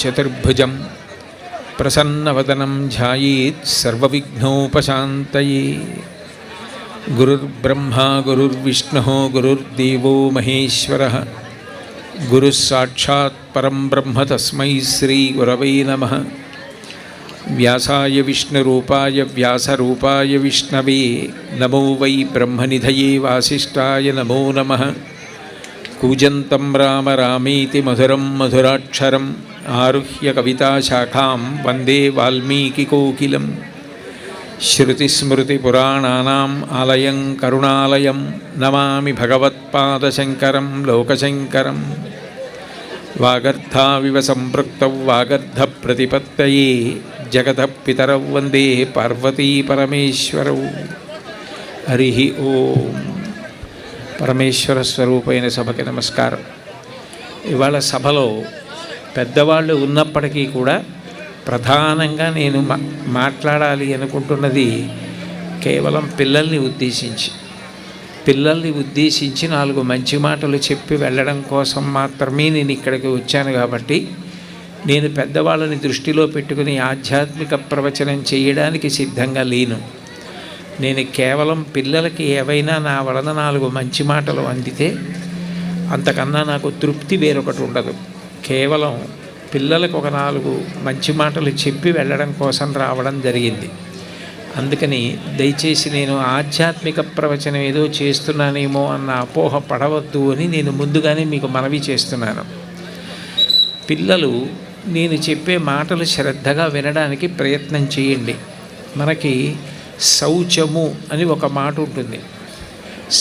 చతుర్భుజం ప్రసన్నవదనం ధ్యాయేత్ సర్వవిఘ్నోపశాంతయే. గురుర్బ్రహ్మా గురుర్విష్ణుః గురుర్దేవో మహేశ్వరః. గురుః సాక్షాత్ పరం బ్రహ్మ తస్మై శ్రీ గురవే నమః. వ్యాసాయ విష్ణురూపాయ వ్యాసరూపాయ విష్ణవే నమో వై బ్రహ్మనిధయే వాసిష్ఠాయ నమో నమః. కూజంతం రామ రామేతి మధురం మధురాక్షరం ఆరుహ్య కవితాశాఖాం వందే వాల్మీకికోకిలం. శ్రుతిస్మృతిపురాణానాం ఆలయం కరుణాలయం నమామి భగవత్పాదశంకరం లోకశంకరం. వాగర్ధావివ సంపృక్తౌ వాగర్ధప్రతిపత్తయే జగతః పితరౌ వందే పార్వతీ పరమేశ్వరౌ. హరి ఓం. పరమేశ్వర స్వరూపైన సభకి నమస్కారం. ఇవాళ సభలో పెద్దవాళ్ళు ఉన్నప్పటికీ కూడా ప్రధానంగా నేను మాట్లాడాలి అనుకుంటున్నది కేవలం పిల్లల్ని ఉద్దేశించి 4 మంచి మాటలు చెప్పి వెళ్ళడం కోసం మాత్రమే నేను ఇక్కడికి వచ్చాను. కాబట్టి నేను పెద్దవాళ్ళని దృష్టిలో పెట్టుకుని ఆధ్యాత్మిక ప్రవచనం చేయడానికి సిద్ధంగా లేను. నేను కేవలం పిల్లలకి ఏవైనా నా వలన 4 మంచి మాటలు అందితే అంతకన్నా నాకు తృప్తి వేరొకటి ఉండదు. కేవలం పిల్లలకు ఒక 4 మంచి మాటలు చెప్పి వెళ్ళడం కోసం రావడం జరిగింది. అందుకని దయచేసి నేను ఆధ్యాత్మిక ప్రవచనం ఏదో చేస్తున్నానేమో అన్న అపోహ పడవద్దు అని నేను ముందుగానే మీకు మనవి చేస్తున్నాను. పిల్లలు నేను చెప్పే మాటలు శ్రద్ధగా వినడానికి ప్రయత్నం చేయండి. మనకి శౌచము అని ఒక మాట ఉంటుంది.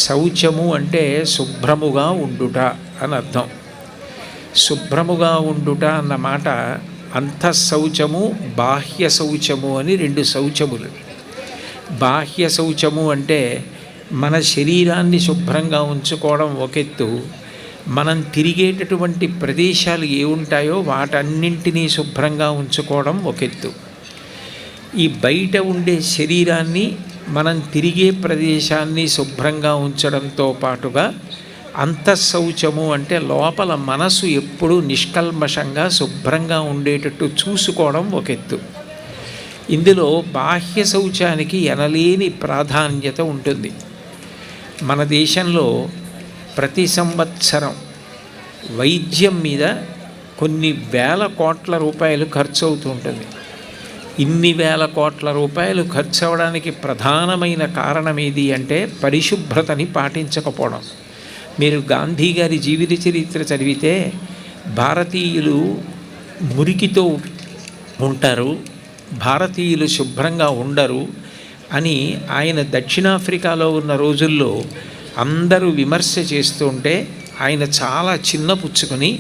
శౌచము అంటే శుభ్రముగా ఉండుట అని అర్థం. శుభ్రముగా ఉండుట అన్న మాట అంతఃశౌచము బాహ్య శౌచము అని 2 శౌచములు. బాహ్య శౌచము అంటే మన శరీరాన్ని శుభ్రంగా ఉంచుకోవడం ఒక ఎత్తు, మనం తిరిగేటటువంటి ప్రదేశాలు ఏ ఉంటాయో వాటన్నింటినీ శుభ్రంగా ఉంచుకోవడం ఒక ఎత్తు. ఈ బయట ఉండే శరీరాన్ని మనం తిరిగే ప్రదేశాన్ని శుభ్రంగా ఉంచడంతో పాటుగా అంతఃశౌచము అంటే లోపల మనసు ఎప్పుడూ నిష్కల్మషంగా శుభ్రంగా ఉండేటట్టు చూసుకోవడం ఒక ఎత్తు. ఇందులో బాహ్య శౌచానికి ఎనలేని ప్రాధాన్యత ఉంటుంది. మన దేశంలో ప్రతి సంవత్సరం వైద్యం మీద కొన్ని వేల కోట్ల రూపాయలు ఖర్చు అవుతూ ఉంటుంది. ఇన్ని వేల కోట్ల రూపాయలు ఖర్చు అవడానికి ప్రధానమైన కారణం ఏది అంటే పరిశుభ్రతని పాటించకపోవడం. మీరు గాంధీ గారి జీవిత చరిత్ర చదివితే భారతీయులు మురికితో ఉంటారు, భారతీయులు శుభ్రంగా ఉండరు అని ఆయన దక్షిణాఫ్రికాలో ఉన్న రోజుల్లో అందరూ విమర్శ చేస్తుంటే ఆయన చాలా చిన్నపుచ్చుకొని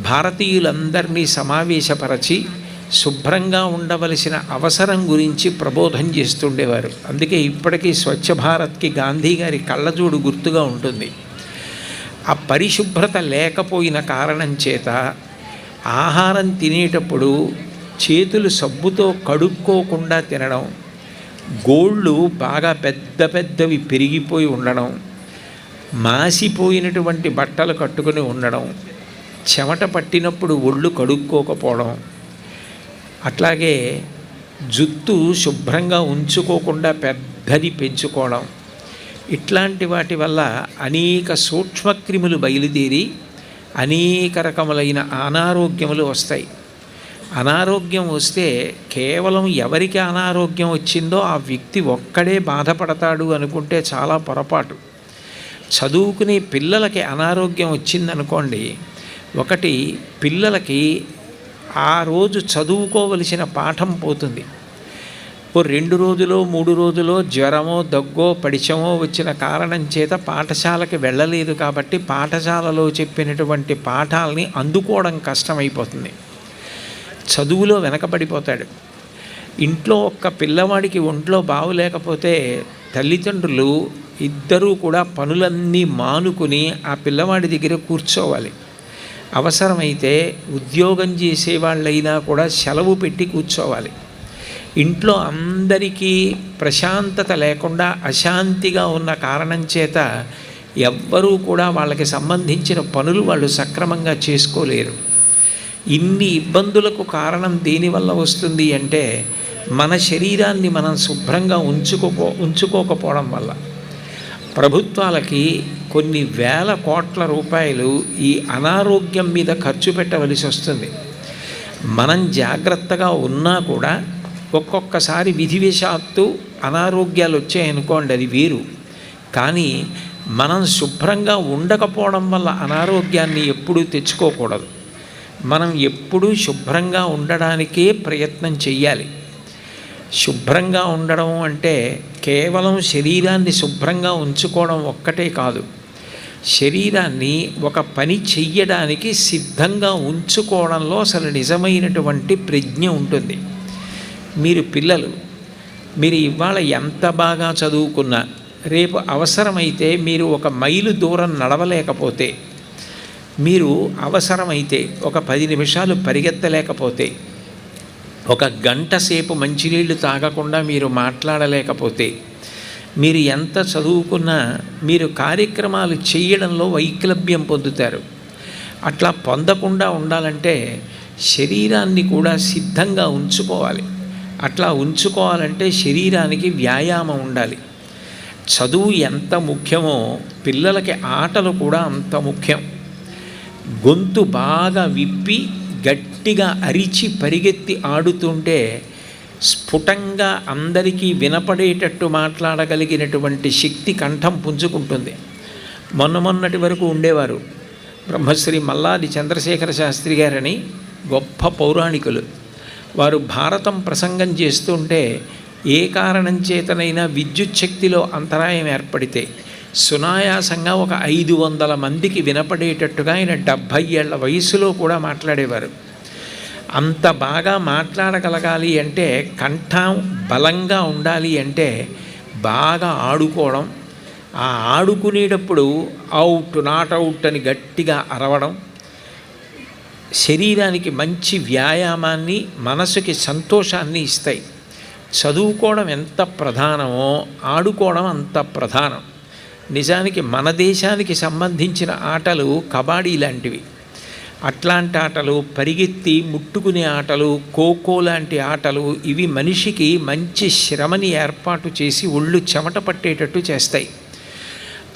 భారతీయులందరినీ సమావేశపరచి శుభ్రంగా ఉండవలసిన అవసరం గురించి ప్రబోధం చేస్తుండేవారు. అందుకే ఇప్పటికీ స్వచ్ఛ భారత్కి గాంధీ గారి కళ్ళజోడు గుర్తుగా ఉంటుంది. ఆ పరిశుభ్రత లేకపోయిన కారణం చేత ఆహారం తినేటప్పుడు చేతులు సబ్బుతో కడుక్కోకుండా తినడం, గోళ్ళు బాగా పెద్ద పెద్దవి పెరిగిపోయి ఉండడం, మాసిపోయినటువంటి బట్టలు కట్టుకుని ఉండడం, చెమట పట్టినప్పుడు ఒళ్ళు కడుక్కోకపోవడం, అట్లాగే జుట్టు శుభ్రంగా ఉంచుకోకుండా పెద్దది పెంచుకోవడం, ఇట్లాంటి వాటి వల్ల అనేక సూక్ష్మక్రిములు బయలుదేరి అనేక రకములైన అనారోగ్యములు వస్తాయి. అనారోగ్యం వస్తే కేవలం ఎవరికి అనారోగ్యం వచ్చిందో ఆ వ్యక్తి ఒక్కడే బాధపడతాడు అనుకుంటే చాలా పొరపాటు. చదువుకునే పిల్లలకి అనారోగ్యం వచ్చిందనుకోండి, ఒకటి పిల్లలకి ఆ రోజు చదువుకోవలసిన పాఠం పోతుంది. ఓ 2 రోజులో 3 రోజులో జ్వరమో దగ్గో పడిచమో వచ్చిన కారణం చేత పాఠశాలకి వెళ్ళలేదు కాబట్టి పాఠశాలలో చెప్పినటువంటి పాఠాలని అందుకోవడం కష్టమైపోతుంది. చదువులో వెనకబడిపోతాడు. ఇంట్లో ఒక్క పిల్లవాడికి ఒంట్లో బాగులేకపోతే తల్లిదండ్రులు ఇద్దరూ కూడా పనులన్నీ మానుకుని ఆ పిల్లవాడి దగ్గర కూర్చోవాలి. అవసరమైతే ఉద్యోగం చేసేవాళ్ళైనా కూడా సెలవు పెట్టి కూర్చోవాలి. ఇంట్లో అందరికీ ప్రశాంతత లేకుండా అశాంతిగా ఉన్న కారణం చేత ఎవ్వరూ కూడా వాళ్ళకి సంబంధించిన పనులు వాళ్ళు సక్రమంగా చేసుకోలేరు. ఇన్ని ఇబ్బందులకు కారణం దేనివల్ల వస్తుంది అంటే మన శరీరాన్ని మనం శుభ్రంగా ఉంచుకోకపోవడం వల్ల. ప్రభుత్వాలకి కొన్ని వేల కోట్ల రూపాయలు ఈ అనారోగ్యం మీద ఖర్చు పెట్టవలసి వస్తుంది. మనం జాగ్రత్తగా ఉన్నా కూడా ఒక్కొక్కసారి విధివశాత్తు అనారోగ్యాలు వచ్చాయనుకోండి, అది వేరు. కానీ మనం శుభ్రంగా ఉండకపోవడం వల్ల అనారోగ్యాన్ని ఎప్పుడూ తెచ్చుకోకూడదు. మనం ఎప్పుడూ శుభ్రంగా ఉండడానికే ప్రయత్నం చెయ్యాలి. శుభ్రంగా ఉండడం అంటే కేవలం శరీరాన్ని శుభ్రంగా ఉంచుకోవడం ఒక్కటే కాదు, శరీరాన్ని ఒక పని చెయ్యడానికి సిద్ధంగా ఉంచుకోవడంలో అసలు నిజమైనటువంటి ప్రజ్ఞ ఉంటుంది. మీరు పిల్లలు, మీరు ఇవాళ ఎంత బాగా చదువుకున్నా రేపు అవసరమైతే మీరు 1 మైలు దూరం నడవలేకపోతే, మీరు అవసరమైతే ఒక 10 నిమిషాలు పరిగెత్తలేకపోతే, 1 గంట సేపు మంచినీళ్ళు తాగకుండా మీరు మాట్లాడలేకపోతే, మీరు ఎంత చదువుకున్నా మీరు కార్యక్రమాలు చేయడంలో వైక్లభ్యం పొందుతారు. అట్లా పొందకుండా ఉండాలంటే శరీరాన్ని కూడా సిద్ధంగా ఉంచుకోవాలి. అట్లా ఉంచుకోవాలంటే శరీరానికి వ్యాయామం ఉండాలి. చదువు ఎంత ముఖ్యమో పిల్లలకి ఆటలు కూడా అంత ముఖ్యం. గొంతు బాగా విప్పి గట్టిగా అరిచి పరిగెత్తి ఆడుతుంటే స్ఫుటంగా అందరికీ వినపడేటట్టు మాట్లాడగలిగినటువంటి శక్తి కంఠం పుంజుకుంటుంది. మొన్నటి వరకు ఉండేవారు బ్రహ్మశ్రీ మల్లాది చంద్రశేఖర శాస్త్రి గారని గొప్ప పౌరాణికులు. వారు భారతం ప్రసంగం చేస్తుంటే ఏ కారణం చేతనైనా విద్యుత్ శక్తిలో అంతరాయం ఏర్పడితే సునాయాసంగా 500 మందికి వినపడేటట్టుగా ఆయన 70 ఏళ్ల వయసులో కూడా మాట్లాడేవారు. అంత బాగా మాట్లాడగలగాలి అంటే, కంఠం బలంగా ఉండాలి అంటే బాగా ఆడుకోవడం, ఆ ఆడుకునేటప్పుడు అవుట్ నాట్ అవుట్ అని గట్టిగా అరవడం శరీరానికి మంచి వ్యాయామాన్ని, మనసుకి సంతోషాన్ని ఇస్తాయి. చదువుకోవడం ఎంత ప్రధానమో ఆడుకోవడం అంత ప్రధానం. నిజానికి మన దేశానికి సంబంధించిన ఆటలు కబడ్డీ లాంటివి. అట్లాంటి ఆటలు, పరిగెత్తి ముట్టుకునే ఆటలు, ఖోఖో లాంటి ఆటలు, ఇవి మనిషికి మంచి శ్రమని ఏర్పాటు చేసి ఒళ్ళు చెమట పట్టేటట్టు చేస్తాయి.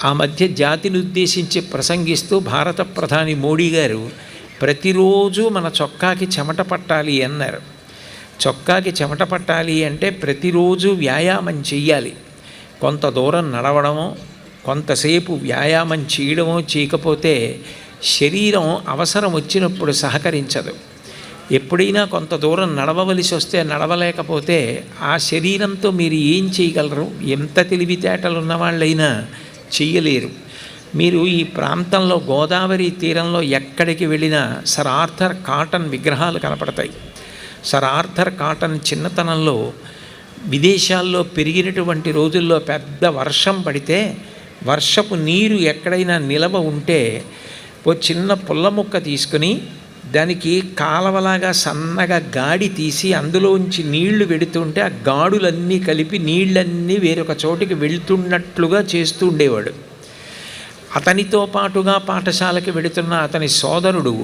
ఆ మధ్య జాతిని ఉద్దేశించి ప్రసంగిస్తూ భారత ప్రధాని మోడీ గారు ప్రతిరోజు మన చొక్కాకి చెమట పట్టాలి అన్నారు. చొక్కాకి చెమట పట్టాలి అంటే ప్రతిరోజు వ్యాయామం చెయ్యాలి. కొంత దూరం నడవడమో, కొంతసేపు వ్యాయామం చేయడమో చేయకపోతే శరీరం అవసరం వచ్చినప్పుడు సహకరించదు. ఎప్పుడైనా కొంత దూరం నడవవలసి వస్తే నడవలేకపోతే ఆ శరీరంతో మీరు ఏం చేయగలరు? ఎంత తెలివితేటలు ఉన్నవాళ్ళైనా చెయ్యలేరు. మీరు ఈ ప్రాంతంలో గోదావరి తీరంలో ఎక్కడికి వెళ్ళినా సర్ ఆర్థర్ కాటన్ విగ్రహాలు కనపడతాయి. సర్ ఆర్థర్ కాటన్ చిన్నతనంలో విదేశాల్లో పెరిగినటువంటి రోజుల్లో పెద్ద వర్షం పడితే వర్షపు నీరు ఎక్కడైనా నిలవ ఉంటే ఓ చిన్న పుల్ల ముక్క తీసుకుని దానికి కాలవలాగా సన్నగా గాడి తీసి అందులోంచి నీళ్లు వెడుతుంటే ఆ గాడులన్నీ కలిపి నీళ్ళన్నీ వేరొక చోటికి వెళుతున్నట్లుగా చేస్తూ ఉండేవాడు. అతనితో పాటుగా పాఠశాలకి వెడుతున్న అతని సోదరుడు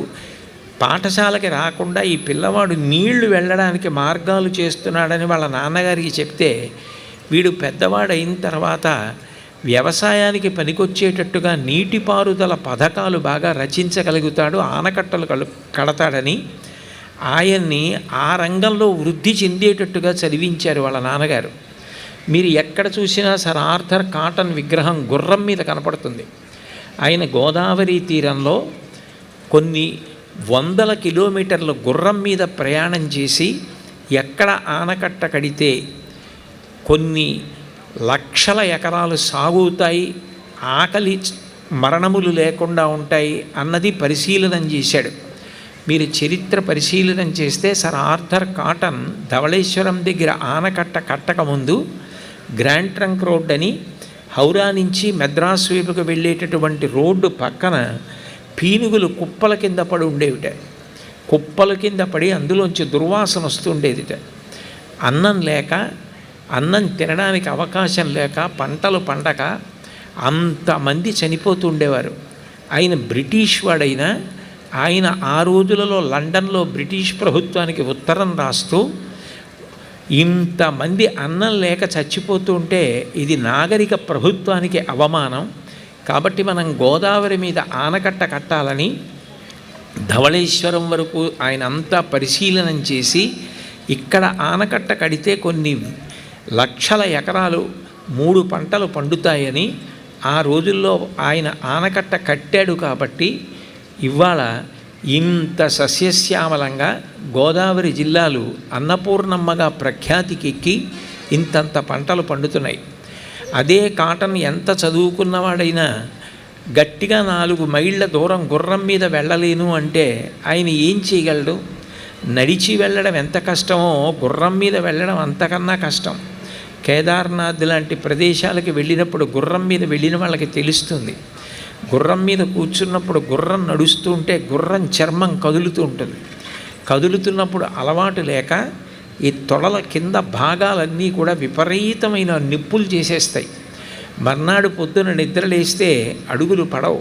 పాఠశాలకి రాకుండా ఈ పిల్లవాడు నీళ్లు వెళ్ళడానికి మార్గాలు చేస్తున్నాడని వాళ్ళ నాన్నగారికి చెప్తే, వీడు పెద్దవాడైన తర్వాత వ్యవసాయానికి పనికొచ్చేటట్టుగా నీటిపారుదల పథకాలు బాగా రచించగలుగుతాడు, ఆనకట్టలు కడతాడని ఆయన్ని ఆ రంగంలో వృద్ధి చెందేటట్టుగా చదివించారు వాళ్ళ నాన్నగారు. మీరు ఎక్కడ చూసినా సర్ ఆర్థర్ కాటన్ విగ్రహం గుర్రం మీద కనపడుతుంది. ఆయన గోదావరి తీరంలో కొన్ని 100 కిలోమీటర్ల గుర్రం మీద ప్రయాణం చేసి ఎక్కడ ఆనకట్ట కడితే కొన్ని లక్షల ఎకరాలు సాగుతాయి, ఆకలి మరణములు లేకుండా ఉంటాయి అన్నది పరిశీలనం చేశాడు. మీరు చరిత్ర పరిశీలనం చేస్తే సర్ ఆర్థర్ కాటన్ ధవళేశ్వరం దగ్గర ఆనకట్ట కట్టకముందు గ్రాండ్ ట్రంక్ రోడ్ అని హౌరా నుంచి మెద్రాసు వైపుకు వెళ్ళేటటువంటి రోడ్డు పక్కన పీనుగులు కుప్పల కింద పడి ఉండేవిట. కుప్పల కింద పడి అందులోంచి దుర్వాసన వస్తుండేదిట. అన్నం లేక, అన్నం తినడానికి అవకాశం లేక, పంటలు పండక అంతమంది చనిపోతుండేవారు. ఆయన బ్రిటిష్ వాడైనా ఆయన ఆ రోజులలో లండన్లో బ్రిటిష్ ప్రభుత్వానికి ఉత్తరం రాస్తూ, ఇంతమంది అన్నం లేక చచ్చిపోతూ ఉంటే ఇది నాగరిక ప్రభుత్వానికి అవమానం, కాబట్టి మనం గోదావరి మీద ఆనకట్ట కట్టాలని ధవళేశ్వరం వరకు ఆయన అంతా పరిశీలనం చేసి, ఇక్కడ ఆనకట్ట కడితే కొన్ని లక్షల ఎకరాలు 3 పంటలు పండుతాయని ఆ రోజుల్లో ఆయన ఆనకట్ట కట్టాడు. కాబట్టి ఇవాళ ఇంత సస్యశ్యామలంగా గోదావరి జిల్లాలు అన్నపూర్ణమ్మగా ప్రఖ్యాతికెక్కి ఇంతంత పంటలు పండుతున్నాయి. అదే కాటన్ ఎంత చదువుకున్నవాడైనా గట్టిగా 4 మైళ్ళ దూరం గుర్రం మీద వెళ్ళలేను అంటే ఆయన ఏం చేయగలడు? నడిచి వెళ్ళడం ఎంత కష్టమో గుర్రం మీద వెళ్ళడం అంతకన్నా కష్టం. కేదార్నాథ్ లాంటి ప్రదేశాలకి వెళ్ళినప్పుడు గుర్రం మీద వెళ్ళిన వాళ్ళకి తెలుస్తుంది. గుర్రం మీద కూర్చున్నప్పుడు గుర్రం నడుస్తూ ఉంటే గుర్రం చర్మం కదులుతూ ఉంటుంది. కదులుతున్నప్పుడు అలవాటు లేక ఈ తొడల కింద భాగాలన్నీ కూడా విపరీతమైన నిప్పులు చేసేస్తాయి. మర్నాడు పొద్దున నిద్రలేస్తే అడుగులు పడవు.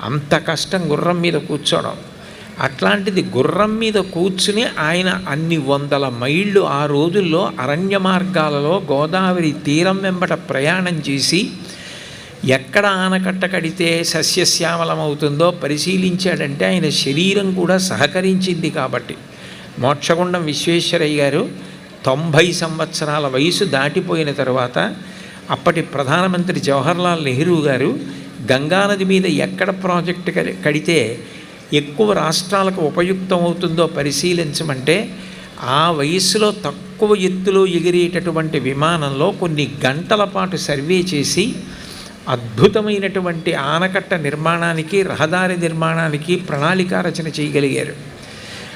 అంత కష్టం గుర్రం మీద కూర్చోవడం. అట్లాంటిది గుర్రం మీద కూర్చుని ఆయన అన్ని 100 మైళ్ళు ఆ రోజుల్లో అరణ్య మార్గాలలో గోదావరి తీరం వెంబట ప్రయాణం చేసి ఎక్కడ ఆనకట్ట కడితే సస్యశ్యామలమవుతుందో పరిశీలించాడంటే ఆయన శరీరం కూడా సహకరించింది. కాబట్టి మోక్షగుండం విశ్వేశ్వరయ్య గారు 90 సంవత్సరాల వయసు దాటిపోయిన తర్వాత అప్పటి ప్రధానమంత్రి జవహర్లాల్ నెహ్రూ గారు గంగానది మీద ఎక్కడ ప్రాజెక్టు కడితే ఎక్కువ రాష్ట్రాలకు ఉపయుక్తం అవుతుందో పరిశీలించమంటే ఆ వయస్సులో తక్కువ ఎత్తులో ఎగిరేటటువంటి విమానంలో కొన్ని గంటల పాటు సర్వే చేసి అద్భుతమైనటువంటి ఆనకట్ట నిర్మాణానికి, రహదారి నిర్మాణానికి ప్రణాళిక రచన చేయగలిగారు.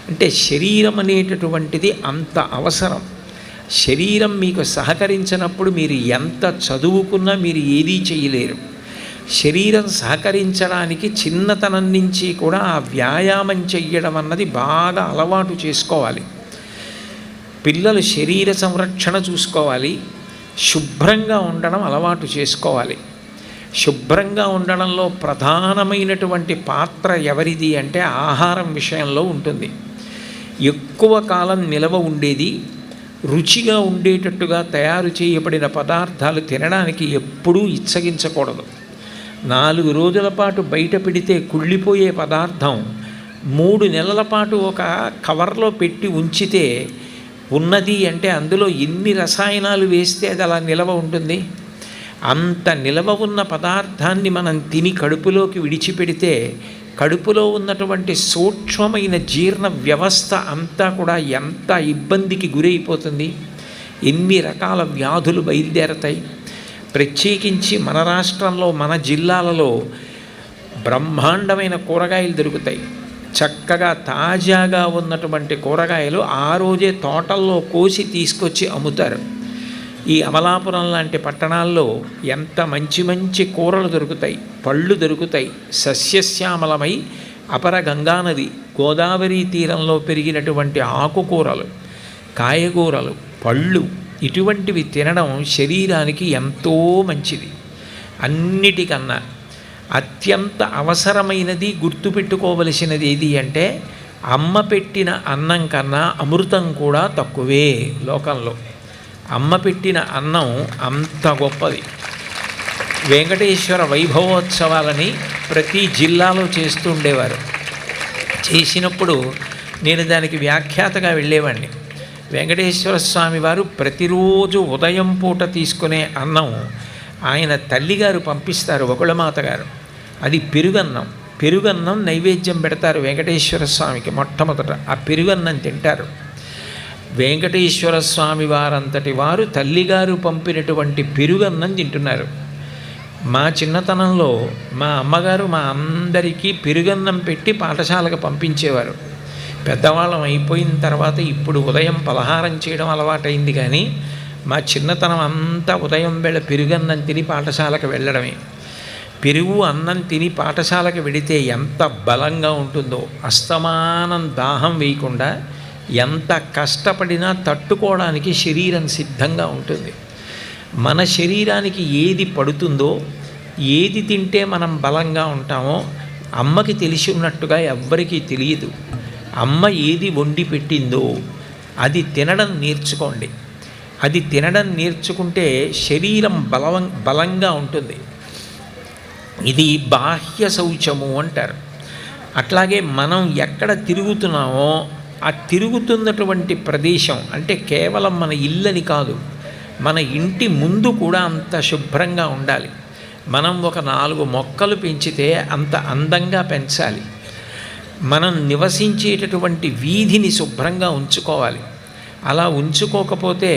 అంటే శరీరం అనేటటువంటిది అంత అవసరం. శరీరం మీకు సహకరించినప్పుడు మీరు ఎంత చదువుకున్నా మీరు ఏదీ చేయలేరు. శరీరం సహకరించడానికి చిన్నతనం నుంచి కూడా ఆ వ్యాయామం చెయ్యడం అన్నది బాగా అలవాటు చేసుకోవాలి. పిల్లలు శరీర సంరక్షణ చూసుకోవాలి, శుభ్రంగా ఉండడం అలవాటు చేసుకోవాలి. శుభ్రంగా ఉండడంలో ప్రధానమైనటువంటి పాత్ర ఎవరిది అంటే ఆహారం విషయంలో ఉంటుంది. ఎక్కువ కాలం నిలవ ఉండేది, రుచిగా ఉండేటట్టుగా తయారు చేయబడిన పదార్థాలు తినడానికి ఎప్పుడూ ఇచ్చగించకూడదు. 4 రోజుల పాటు బయట పెడితే కుళ్ళిపోయే పదార్థం 3 నెలల పాటు ఒక కవర్లో పెట్టి ఉంచితే ఉన్నది అంటే అందులో ఎన్ని రసాయనాలు వేస్తే అది అలా నిలవ ఉంటుంది. అంత నిలవ ఉన్న పదార్థాన్ని మనం తిని కడుపులోకి విడిచిపెడితే కడుపులో ఉన్నటువంటి సూక్ష్మమైన జీర్ణ వ్యవస్థ అంతా కూడా ఎంత ఇబ్బందికి గురైపోతుంది. ఎన్ని రకాల వ్యాధులు బయలుదేరతాయి. ప్రత్యేకించి మన రాష్ట్రంలో మన జిల్లాలలో బ్రహ్మాండమైన కూరగాయలు దొరుకుతాయి. చక్కగా తాజాగా ఉన్నటువంటి కూరగాయలు ఆ రోజే తోటల్లో కోసి తీసుకొచ్చి అమ్ముతారు. ఈ అమలాపురం లాంటి పట్టణాల్లో ఎంత మంచి మంచి కూరలు దొరుకుతాయి, పళ్ళు దొరుకుతాయి. సస్యశ్యామలమై అపర గంగానది గోదావరి తీరంలో పెరిగినటువంటి ఆకుకూరలు, కాయగూరలు, పళ్ళు ఇటువంటివి తినడం శరీరానికి ఎంతో మంచిది. అన్నిటికన్నా అత్యంత అవసరమైనది గుర్తుపెట్టుకోవలసినది ఏది అంటే అమ్మ పెట్టిన అన్నం కన్నా అమృతం కూడా తక్కువే లోకంలో. అమ్మ పెట్టిన అన్నం అంత గొప్పది. వెంకటేశ్వర వైభవోత్సవాలని ప్రతి జిల్లాలో చేస్తూ ఉండేవారు. చేసినప్పుడు నేను దానికి వ్యాఖ్యాతగా వెళ్ళేవాడిని. వెంకటేశ్వర స్వామి వారు ప్రతిరోజు ఉదయం పూట తీసుకునే అన్నం ఆయన తల్లిగారు పంపిస్తారు, వకుళమాత గారు. అది పెరుగన్నం. పెరుగన్నం నైవేద్యం పెడతారు వెంకటేశ్వర స్వామికి. మొట్టమొదట ఆ పెరుగన్నం తింటారు. వెంకటేశ్వర స్వామి వారంతటి వారు తల్లిగారు పంపినటువంటి పెరుగన్నం తింటున్నారు. మా చిన్నతనంలో మా అమ్మగారు మా అందరికీ పెరుగన్నం పెట్టి పాఠశాలకు పంపించేవారు. పెద్దవాళ్ళం అయిపోయిన తర్వాత ఇప్పుడు ఉదయం పలహారం చేయడం అలవాటైంది, కానీ మా చిన్నతనం అంతా ఉదయం వేళ పెరుగన్నం తిని పాఠశాలకు వెళ్ళడమే. పెరుగు అన్నం తిని పాఠశాలకు వెడితే ఎంత బలంగా ఉంటుందో. అస్తమానం దాహం వేయకుండా ఎంత కష్టపడినా తట్టుకోవడానికి శరీరం సిద్ధంగా ఉంటుంది. మన శరీరానికి ఏది పడుతుందో, ఏది తింటే మనం బలంగా ఉంటామో అమ్మకి తెలిసి ఉన్నట్టుగా ఎవ్వరికీ తెలియదు. అమ్మ ఏది వండి పెట్టిందో అది తినడం నేర్చుకోండి. అది తినడం నేర్చుకుంటే శరీరం బలంగా ఉంటుంది. ఇది బాహ్య శౌచము అంటారు. అట్లాగే మనం ఎక్కడ తిరుగుతున్నామో ఆ తిరుగుతున్నటువంటి ప్రదేశం అంటే కేవలం మన ఇల్లని కాదు, మన ఇంటి ముందు కూడా అంత శుభ్రంగా ఉండాలి. మనం ఒక 4 మొక్కలు పెంచితే అంత అందంగా పెంచాలి. మనం నివసించేటటువంటి వీధిని శుభ్రంగా ఉంచుకోవాలి. అలా ఉంచుకోకపోతే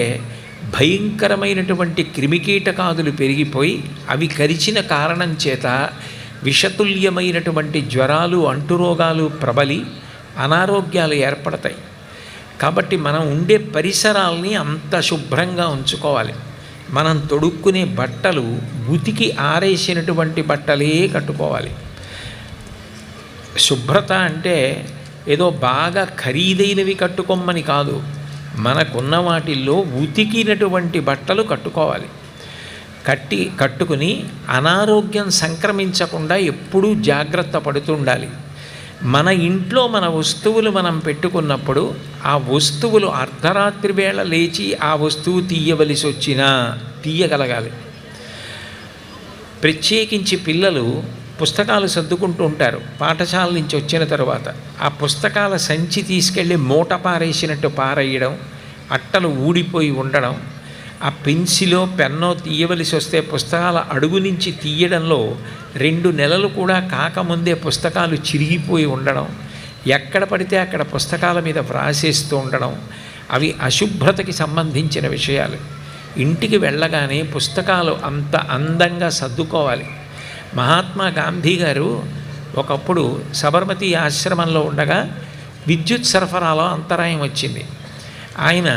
భయంకరమైనటువంటి క్రిమికీటకాదులు పెరిగిపోయి అవి కరిచిన కారణం చేత విషతుల్యమైనటువంటి జ్వరాలు, అంటురోగాలు ప్రబలి అనారోగ్యాలు ఏర్పడతాయి. కాబట్టి మనం ఉండే పరిసరాల్ని అంత శుభ్రంగా ఉంచుకోవాలి. మనం తొడుక్కునే బట్టలు ఉతికి ఆరేసినటువంటి బట్టలే కట్టుకోవాలి. శుభ్రత అంటే ఏదో బాగా ఖరీదైనవి కట్టుకోమని కాదు, మనకున్న వాటిల్లో ఉతికినటువంటి బట్టలు కట్టుకోవాలి. కట్టుకుని అనారోగ్యం సంక్రమించకుండా ఎప్పుడూ జాగ్రత్త పడుతుండాలి. మన ఇంట్లో మన వస్తువులు మనం పెట్టుకున్నప్పుడు ఆ వస్తువులు అర్ధరాత్రి వేళ లేచి ఆ వస్తువు తీయవలసి వచ్చినా తీయగలగాలి. ప్రత్యేకించి పిల్లలు పుస్తకాలు సర్దుకుంటూ ఉంటారు. పాఠశాల నుంచి వచ్చిన తర్వాత ఆ పుస్తకాల సంచి తీసుకెళ్ళి మూట పారేసినట్టు పారేయడం, అట్టలు ఊడిపోయి ఉండడం, ఆ పెన్సిలో పెన్నో తీయవలసి వస్తే పుస్తకాల అడుగు నుంచి తీయడంలో 2 నెలలు కూడా కాకముందే పుస్తకాలు చిరిగిపోయి ఉండడం, ఎక్కడ పడితే అక్కడ పుస్తకాల మీద వ్రాసేస్తూ ఉండడం, అవి అశుభ్రతకి సంబంధించిన విషయాలు. ఇంటికి వెళ్ళగానే పుస్తకాలు అంత అందంగా సర్దుకోవాలి. మహాత్మా గాంధీ గారు ఒకప్పుడు సబర్మతి ఆశ్రమంలో ఉండగా విద్యుత్ సరఫరాలో అంతరాయం వచ్చింది. ఆయన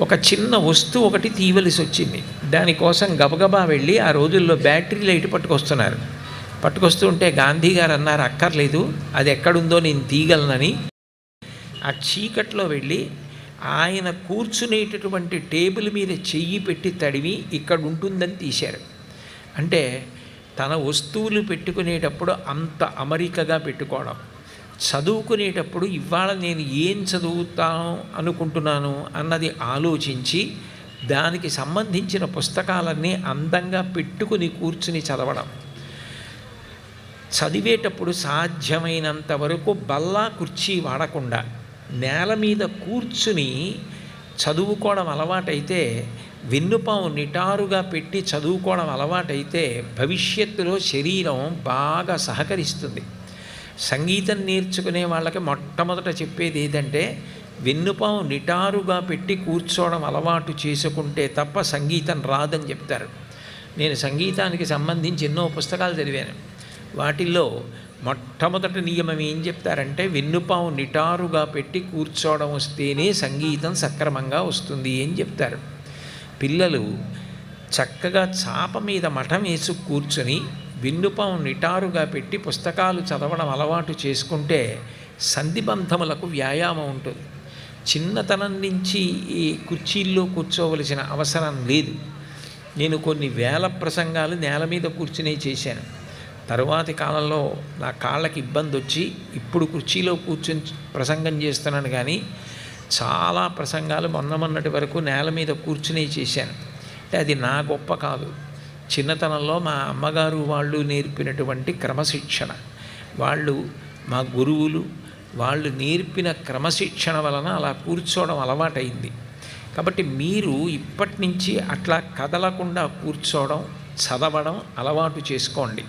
ఒక చిన్న వస్తువు ఒకటి తీయవలసి వచ్చింది. దానికోసం గబగబా వెళ్ళి ఆ రోజుల్లో బ్యాటరీ లైట్ పట్టుకొస్తుంటే గాంధీ గారు అన్నారు, అక్కర్లేదు, అది ఎక్కడుందో నేను తీయగలనని. ఆ చీకట్లో వెళ్ళి ఆయన కూర్చునేటటువంటి టేబుల్ మీద చెయ్యి పెట్టి తడివి ఇక్కడ ఉంటుందని తీశారు. అంటే తన వస్తువులు పెట్టుకునేటప్పుడు అంత అమరికగా పెట్టుకోవడం, చదువుకునేటప్పుడు ఇవాళ నేను ఏం చదువుతాను అనుకుంటున్నాను అన్నది ఆలోచించి దానికి సంబంధించిన పుస్తకాలన్నీ అందంగా పెట్టుకుని కూర్చుని చదవడం. చదివేటప్పుడు సాధ్యమైనంత వరకు బల్లా కుర్చీ వాడకుండా నేల మీద కూర్చుని చదువుకోవడం అలవాటైతే, వెన్నుపాము నిటారుగా పెట్టి చదువుకోవడం అలవాటైతే భవిష్యత్తులో శరీరం బాగా సహకరిస్తుంది. సంగీతం నేర్చుకునే వాళ్ళకి మొట్టమొదట చెప్పేది ఏదంటే, వెన్నుపాము నిటారుగా పెట్టి కూర్చోవడం అలవాటు చేసుకుంటే తప్ప సంగీతం రాదని చెప్తారు. నేను సంగీతానికి సంబంధించి ఎన్నో పుస్తకాలు చదివాను. వాటిల్లో మొట్టమొదటి నియమం ఏం చెప్తారంటే, వెన్నుపాము నిటారుగా పెట్టి కూర్చోవడం వస్తేనే సంగీతం సక్రమంగా వస్తుంది అని చెప్తారు. పిల్లలు చక్కగా చాప మీద మఠం వేసి కూర్చొని వెన్నుపాము నిటారుగా పెట్టి పుస్తకాలు చదవడం అలవాటు చేసుకుంటే సంధిబంధములకు వ్యాయామం ఉంటుంది. చిన్నతనం నుంచి ఈ కుర్చీల్లో కూర్చోవలసిన అవసరం లేదు. నేను కొన్ని వేల ప్రసంగాలు నేల మీద కూర్చునే చేశాను. తరువాతి కాలంలో నా కాళ్ళకి ఇబ్బంది వచ్చి ఇప్పుడు కుర్చీలో కూర్చొని ప్రసంగం చేస్తున్నాను. కానీ చాలా ప్రసంగాలు మొన్నటి వరకు నేల మీద కూర్చునే చేశాను. అంటే అది నా గొప్ప కాదు, చిన్నతనంలో మా అమ్మగారు వాళ్ళు నేర్పినటువంటి క్రమశిక్షణ, వాళ్ళు మా గురువులు వాళ్ళు నేర్పిన క్రమశిక్షణ వలన అలా కూర్చోవడం అలవాటైంది. కాబట్టి మీరు ఇప్పటి నుంచి అట్లా కదలకుండా కూర్చోవడం, చదవడం అలవాటు చేసుకోండి.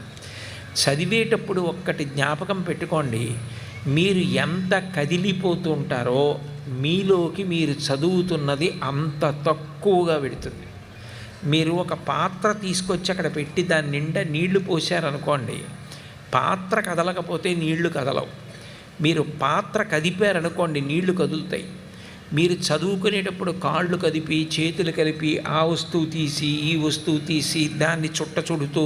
చదివేటప్పుడు ఒక్కటి జ్ఞాపకం పెట్టుకోండి, మీరు ఎంత కదిలిపోతూ ఉంటారో మీలోకి మీరు చదువుతున్నది అంత తక్కువగా పెడుతుంది. మీరు ఒక పాత్ర తీసుకొచ్చి అక్కడ పెట్టి దాని నిండా నీళ్లు పోసారనుకోండి, పాత్ర కదలకపోతే నీళ్లు కదలవు. మీరు పాత్ర కదిపారనుకోండి నీళ్లు కదులుతాయి. మీరు చదువుకునేటప్పుడు కాళ్ళు కదిపి చేతులు కలిపి ఆ వస్తువు తీసి ఈ వస్తువు తీసి దాన్ని చుడుతూ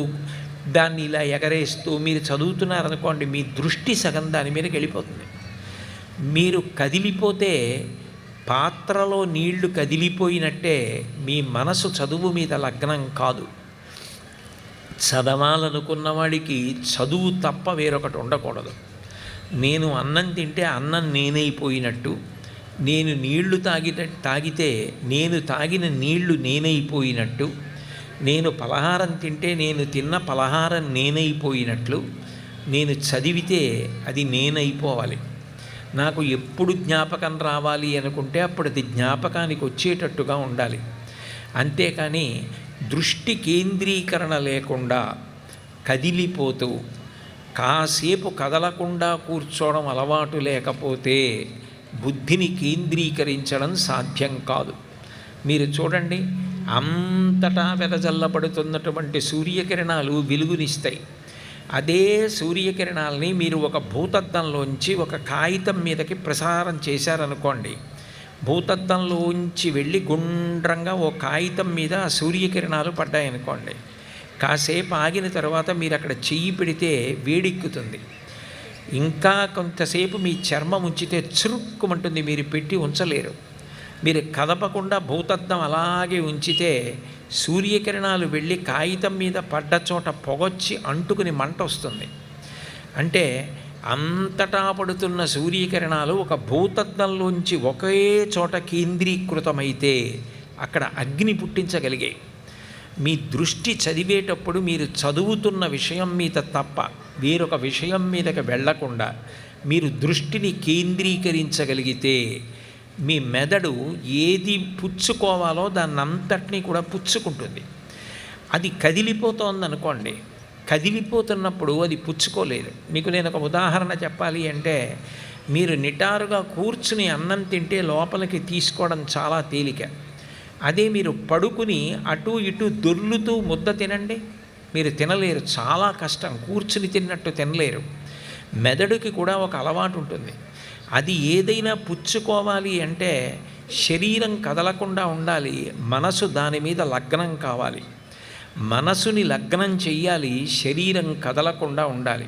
దాన్ని ఇలా ఎగరేస్తూ మీరు చదువుతున్నారనుకోండి, మీ దృష్టి సగం దాని మీదకి వెళ్ళిపోతుంది. మీరు కదిలిపోతే పాత్రలో నీళ్లు కదిలిపోయినట్టే మీ మనసు చదువు మీద లగ్నం కాదు. చదవాలనుకున్నవాడికి చదువు తప్ప వేరొకటి ఉండకూడదు. నేను అన్నం తింటే అన్నం నేనైపోయినట్టు, నేను నీళ్లు తాగితే నేను తాగిన నీళ్లు నేనైపోయినట్టు, నేను పలహారం తింటే నేను తిన్న పలహారం నేనైపోయినట్లు, నేను చదివితే అది నేనైపోవాలి. నాకు ఎప్పుడు జ్ఞాపకం రావాలి అనుకుంటే అప్పుడు అది జ్ఞాపకానికి వచ్చేటట్టుగా ఉండాలి. అంతేకాని దృష్టి కేంద్రీకరణ లేకుండా కదిలిపోతూ కాసేపు కదలకుండా కూర్చోవడం అలవాటు లేకపోతే బుద్ధిని కేంద్రీకరించడం సాధ్యం కాదు. మీరు చూడండి, అంతటా వెదజల్లబడుతున్నటువంటి సూర్యకిరణాలు వెలుగునిస్తాయి. అదే సూర్యకిరణాలని మీరు ఒక భూతద్దంలోంచి ఒక కాగితం మీదకి ప్రసారం చేశారనుకోండి, భూతద్దంలోంచి వెళ్ళి గుండ్రంగా ఓ కాగితం మీద ఆ సూర్యకిరణాలు పడ్డాయనుకోండి, కాసేపు ఆగిన తర్వాత మీరు అక్కడ చెయ్యి పెడితే వేడెక్కుతుంది. ఇంకా కొంతసేపు మీ చర్మం ఉంచితే చురుక్కుమంటుంది, మీరు పెట్టి ఉంచలేరు. మీరు కదపకుండా భూతద్దం అలాగే ఉంచితే సూర్యకిరణాలు వెళ్ళి కాగితం మీద పడ్డ చోట పొగొచ్చి అంటుకుని మంట వస్తుంది. అంటే అంతటా పడుతున్న సూర్యకిరణాలు ఒక భూతద్దంలోంచి ఒకే చోట కేంద్రీకృతమైతే అక్కడ అగ్ని పుట్టించగలిగాయి. మీ దృష్టి చదివేటప్పుడు మీరు చదువుతున్న విషయం మీద తప్ప వేరొక విషయం మీదకి వెళ్లకుండా మీరు దృష్టిని కేంద్రీకరించగలిగితే మీ మెదడు ఏది పుచ్చుకోవాలో దాన్నంతటినీ కూడా పుచ్చుకుంటుంది. అది కదిలిపోతోందనుకోండి, కదిలిపోతున్నప్పుడు అది పుచ్చుకోలేదు. మీకు నేను ఒక ఉదాహరణ చెప్పాలి అంటే, మీరు నిటారుగా కూర్చుని అన్నం తింటే లోపలికి తీసుకోవడం చాలా తేలిక. అదే మీరు పడుకుని అటు ఇటు దొర్లుతూ ముద్ద తినండి, మీరు తినలేరు, చాలా కష్టం. కూర్చుని తిన్నట్టు తినలేరు. మెదడుకి కూడా ఒక అలవాటు ఉంటుంది. అది ఏదైనా పుచ్చుకోవాలి అంటే శరీరం కదలకుండా ఉండాలి, మనసు దాని మీద లగ్నం కావాలి. మనసుని లగ్నం చెయ్యాలి, శరీరం కదలకుండా ఉండాలి.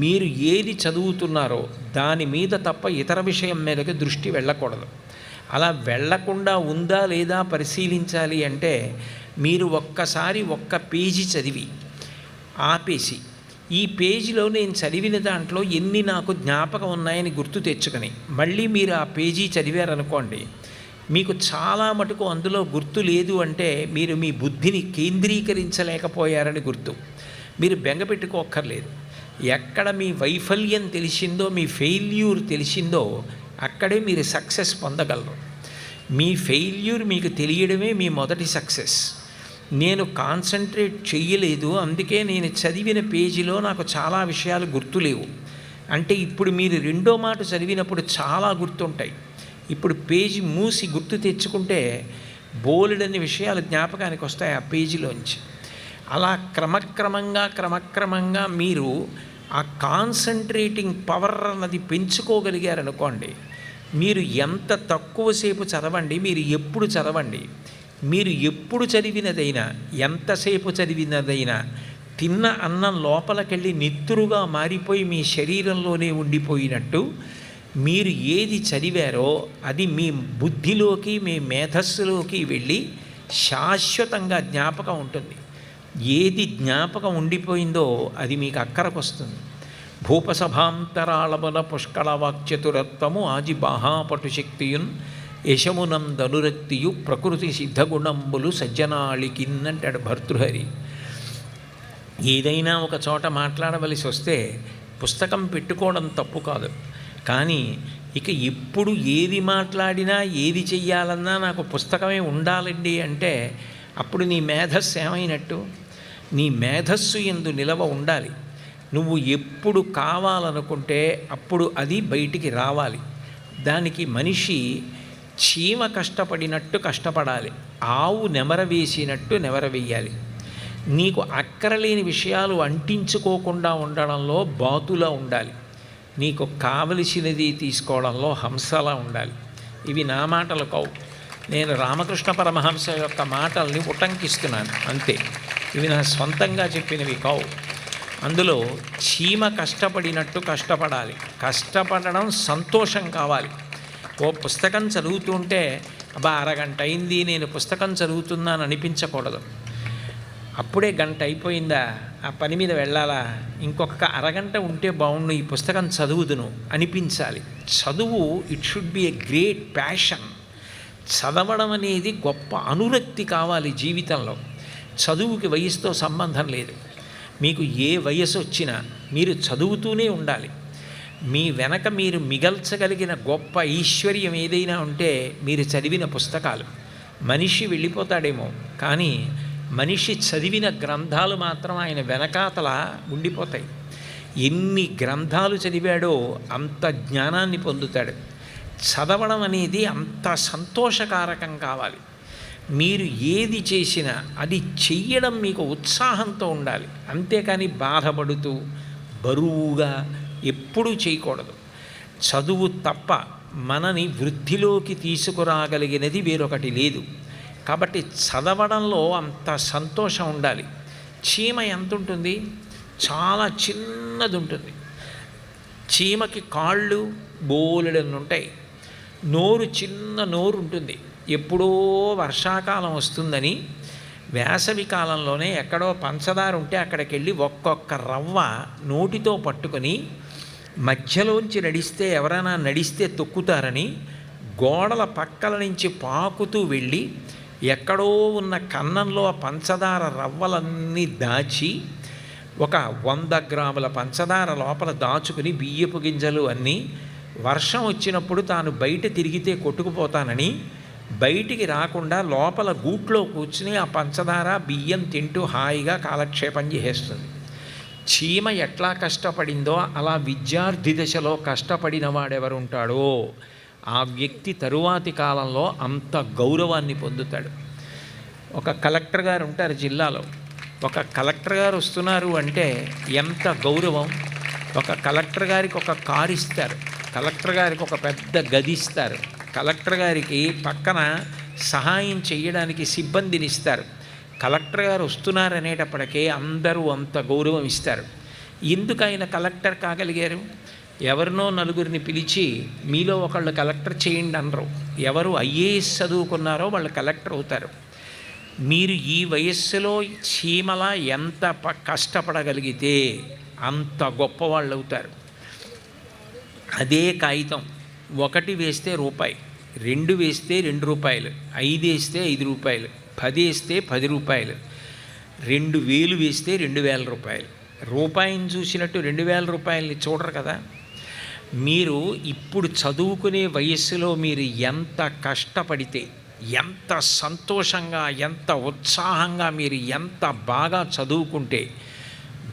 మీరు ఏది చదువుతున్నారో దాని మీద తప్ప ఇతర విషయం మీదకి దృష్టి వెళ్ళకూడదు. అలా వెళ్లకుండా ఉందా లేదా పరిశీలించాలి అంటే మీరు ఒక్కసారి ఒక్క పేజీ చదివి ఆపేసి ఈ పేజీలో నేను చదివిన దాంట్లో ఎన్ని నాకు జ్ఞాపకం ఉన్నాయని గుర్తు తెచ్చుకొని మళ్ళీ మీరు ఆ పేజీ చదివారనుకోండి, మీకు చాలా మటుకు అందులో గుర్తు లేదు అంటే మీరు మీ బుద్ధిని కేంద్రీకరించలేకపోయారని గుర్తు. మీరు బెంగ పెట్టుకోక్కర్లేదు. ఎక్కడ మీ వైఫల్యం తెలిసిందో, మీ ఫెయిల్యూర్ తెలిసిందో అక్కడే మీరు సక్సెస్ పొందగలరు. మీ ఫెయిల్యూర్ మీకు తెలియడమే మీ మొదటి సక్సెస్. నేను కాన్సన్ట్రేట్ చెయ్యలేదు, అందుకే నేను చదివిన పేజీలో నాకు చాలా విషయాలు గుర్తులేవు అంటే ఇప్పుడు మీరు రెండో మాట చదివినప్పుడు చాలా గుర్తుంటాయి. ఇప్పుడు పేజీ మూసి గుర్తు తెచ్చుకుంటే బోలెడన్ని విషయాలు జ్ఞాపకానికి వస్తాయి ఆ పేజీలోంచి. అలా క్రమక్రమంగా మీరు ఆ కాన్సన్ట్రేటింగ్ పవర్ అన్నది పెంచుకోగలిగారనుకోండి, మీరు ఎంత తక్కువసేపు చదవండి, మీరు ఎప్పుడు చదవండి, మీరు ఎప్పుడు చదివినదైనా ఎంతసేపు చదివినదైనా తిన్న అన్నం లోపలికెళ్ళి నిత్తురుగా మారిపోయి మీ శరీరంలోనే ఉండిపోయినట్టు మీరు ఏది చదివారో అది మీ బుద్ధిలోకి మీ మేధస్సులోకి వెళ్ళి శాశ్వతంగా జ్ఞాపకం ఉంటుంది. ఏది జ్ఞాపకం ఉండిపోయిందో అది మీకు అక్కరకు వస్తుంది. భూపసభాంతరాళమున పుష్కళ వాక్చతురత్వము ఆజి బాహాపటు శక్తియున్ యశమునందనురక్తియు ప్రకృతి సిద్ధగుణంబులు సజ్జనాళికిన్నంటాడు భర్తృహరి. ఏదైనా ఒక చోట మాట్లాడవలసి వస్తే పుస్తకం పెట్టుకోవడం తప్పు కాదు, కానీ ఇక ఎప్పుడు ఏది మాట్లాడినా ఏది చెయ్యాలన్నా నాకు పుస్తకమే ఉండాలండి అంటే అప్పుడు నీ మేధస్సు ఏమైనట్టు? నీ మేధస్సు యందు నిలవ ఉండాలి. నువ్వు ఎప్పుడు కావాలనుకుంటే అప్పుడు అది బయటికి రావాలి. దానికి మనిషి చీమ కష్టపడినట్టు కష్టపడాలి, ఆవు నెమర వేసినట్టు నెమర వేయాలి. నీకు అక్కరలేని విషయాలు అంటించుకోకుండా ఉండడంలో బాతులా ఉండాలి, నీకు కావలసినది తీసుకోవడంలో హంసలా ఉండాలి. ఇవి నా మాటలు కావు, నేను రామకృష్ణ పరమహంస యొక్క మాటల్ని ఉటంకిస్తున్నాను అంతే. ఇవి నా సొంతంగా చెప్పినవి కావు. అందులో చీమ కష్టపడినట్టు కష్టపడాలి, కష్టపడడం సంతోషం కావాలి. ఓ పుస్తకం చదువుతుంటే అబ్బా అరగంట అయింది నేను పుస్తకం చదువుతున్నాను అనిపించకూడదు. అప్పుడే గంట అయిపోయిందా, ఆ పని మీద వెళ్ళాలా, ఇంకొక అరగంట ఉంటే బాగుండు, ఈ పుస్తకం చదువుదును అనిపించాలి. చదువు it should be a great passion. చదవడం అనేది గొప్ప అనురక్తి కావాలి జీవితంలో. చదువుకి వయసుతో సంబంధం లేదు. మీకు ఏ వయసు వచ్చినా మీరు చదువుతూనే ఉండాలి. మీ వెనక మీరు మిగల్చగలిగిన గొప్ప ఐశ్వర్యం ఏదైనా ఉంటే మీరు చదివిన పుస్తకాలు. మనిషి వెళ్ళిపోతాడేమో, కానీ మనిషి చదివిన గ్రంథాలు మాత్రం ఆయన వెనకాతల ఉండిపోతాయి. ఎన్ని గ్రంథాలు చదివాడో అంత జ్ఞానాన్ని పొందుతాడు. చదవడం అనేది అంత సంతోషకారకం కావాలి. మీరు ఏది చేసినా అది చెయ్యడం మీకు ఉత్సాహంతో ఉండాలి. అంతేకాని బాధపడుతూ బరువుగా ఎప్పుడూ చేయకూడదు. చదువు తప్ప మనని వృద్ధిలోకి తీసుకురాగలిగినది వేరొకటి లేదు. కాబట్టి చదవడంలో అంత సంతోషం ఉండాలి. చీమ ఎంత ఉంటుంది? చాలా చిన్నది ఉంటుంది. చీమకి కాళ్ళు బోలెడన్ని ఉంటాయి. నోరు చిన్న నోరు ఉంటుంది. ఎప్పుడో వర్షాకాలం వస్తుందని వేసవి కాలంలోనే ఎక్కడో పంచదార ఉంటే అక్కడికి వెళ్ళి ఒక్కొక్క రవ్వ నోటితో పట్టుకొని మధ్యలోంచి ఎవరైనా నడిస్తే తొక్కుతారని గోడల పక్కల నుంచి పాకుతూ వెళ్ళి ఎక్కడో ఉన్న కన్నంలో ఆ పంచదార రవ్వలన్నీ దాచి ఒక 100 గ్రాముల పంచదార లోపల దాచుకుని బియ్యపు గింజలు అన్నీ వర్షం వచ్చినప్పుడు తాను బయట తిరిగితే కొట్టుకుపోతానని బయటికి రాకుండా లోపల గూట్లో కూర్చుని ఆ పంచదార బియ్యం తింటూ హాయిగా కాలక్షేపం చేసేస్తుంది. చీమ ఎట్లా కష్టపడిందో అలా విద్యార్థి దశలో కష్టపడిన వాడెవరుంటాడో ఆ వ్యక్తి తరువాతి కాలంలో అంత గౌరవాన్ని పొందుతాడు. ఒక కలెక్టర్ గారు ఉంటారు జిల్లాలో. ఒక కలెక్టర్ గారు వస్తున్నారు అంటే ఎంత గౌరవం. ఒక కలెక్టర్ గారికి ఒక కారు ఇస్తారు, కలెక్టర్ గారికి ఒక పెద్ద గది ఇస్తారు, కలెక్టర్ గారికి పక్కన సహాయం చేయడానికి సిబ్బందిని ఇస్తారు. కలెక్టర్ గారు వస్తున్నారనేటప్పటికే అందరూ అంత గౌరవం ఇస్తారు. ఎందుకు ఆయన కలెక్టర్ కాగలిగారు? ఎవరినో నలుగురిని పిలిచి మీలో ఒకళ్ళు కలెక్టర్ చేయండి అనరు. ఎవరు ఐఏఎస్ చదువుకున్నారో వాళ్ళు కలెక్టర్ అవుతారు. మీరు ఈ వయస్సులో చీమలా ఎంత కష్టపడగలిగితే అంత గొప్పవాళ్ళు అవుతారు. అదే కాగితం 1 వేస్తే రూపాయి, 2 వేస్తే 2 రూపాయలు, 5 వేస్తే 5 రూపాయలు, 10 వేస్తే 10 రూపాయలు, 2000 వేస్తే 2000 రూపాయలు. రూపాయిని చూసినట్టు 2000 రూపాయలని చూడరు కదా. మీరు ఇప్పుడు చదువుకునే వయస్సులో మీరు ఎంత కష్టపడితే, ఎంత సంతోషంగా, ఎంత ఉత్సాహంగా, మీరు ఎంత బాగా చదువుకుంటే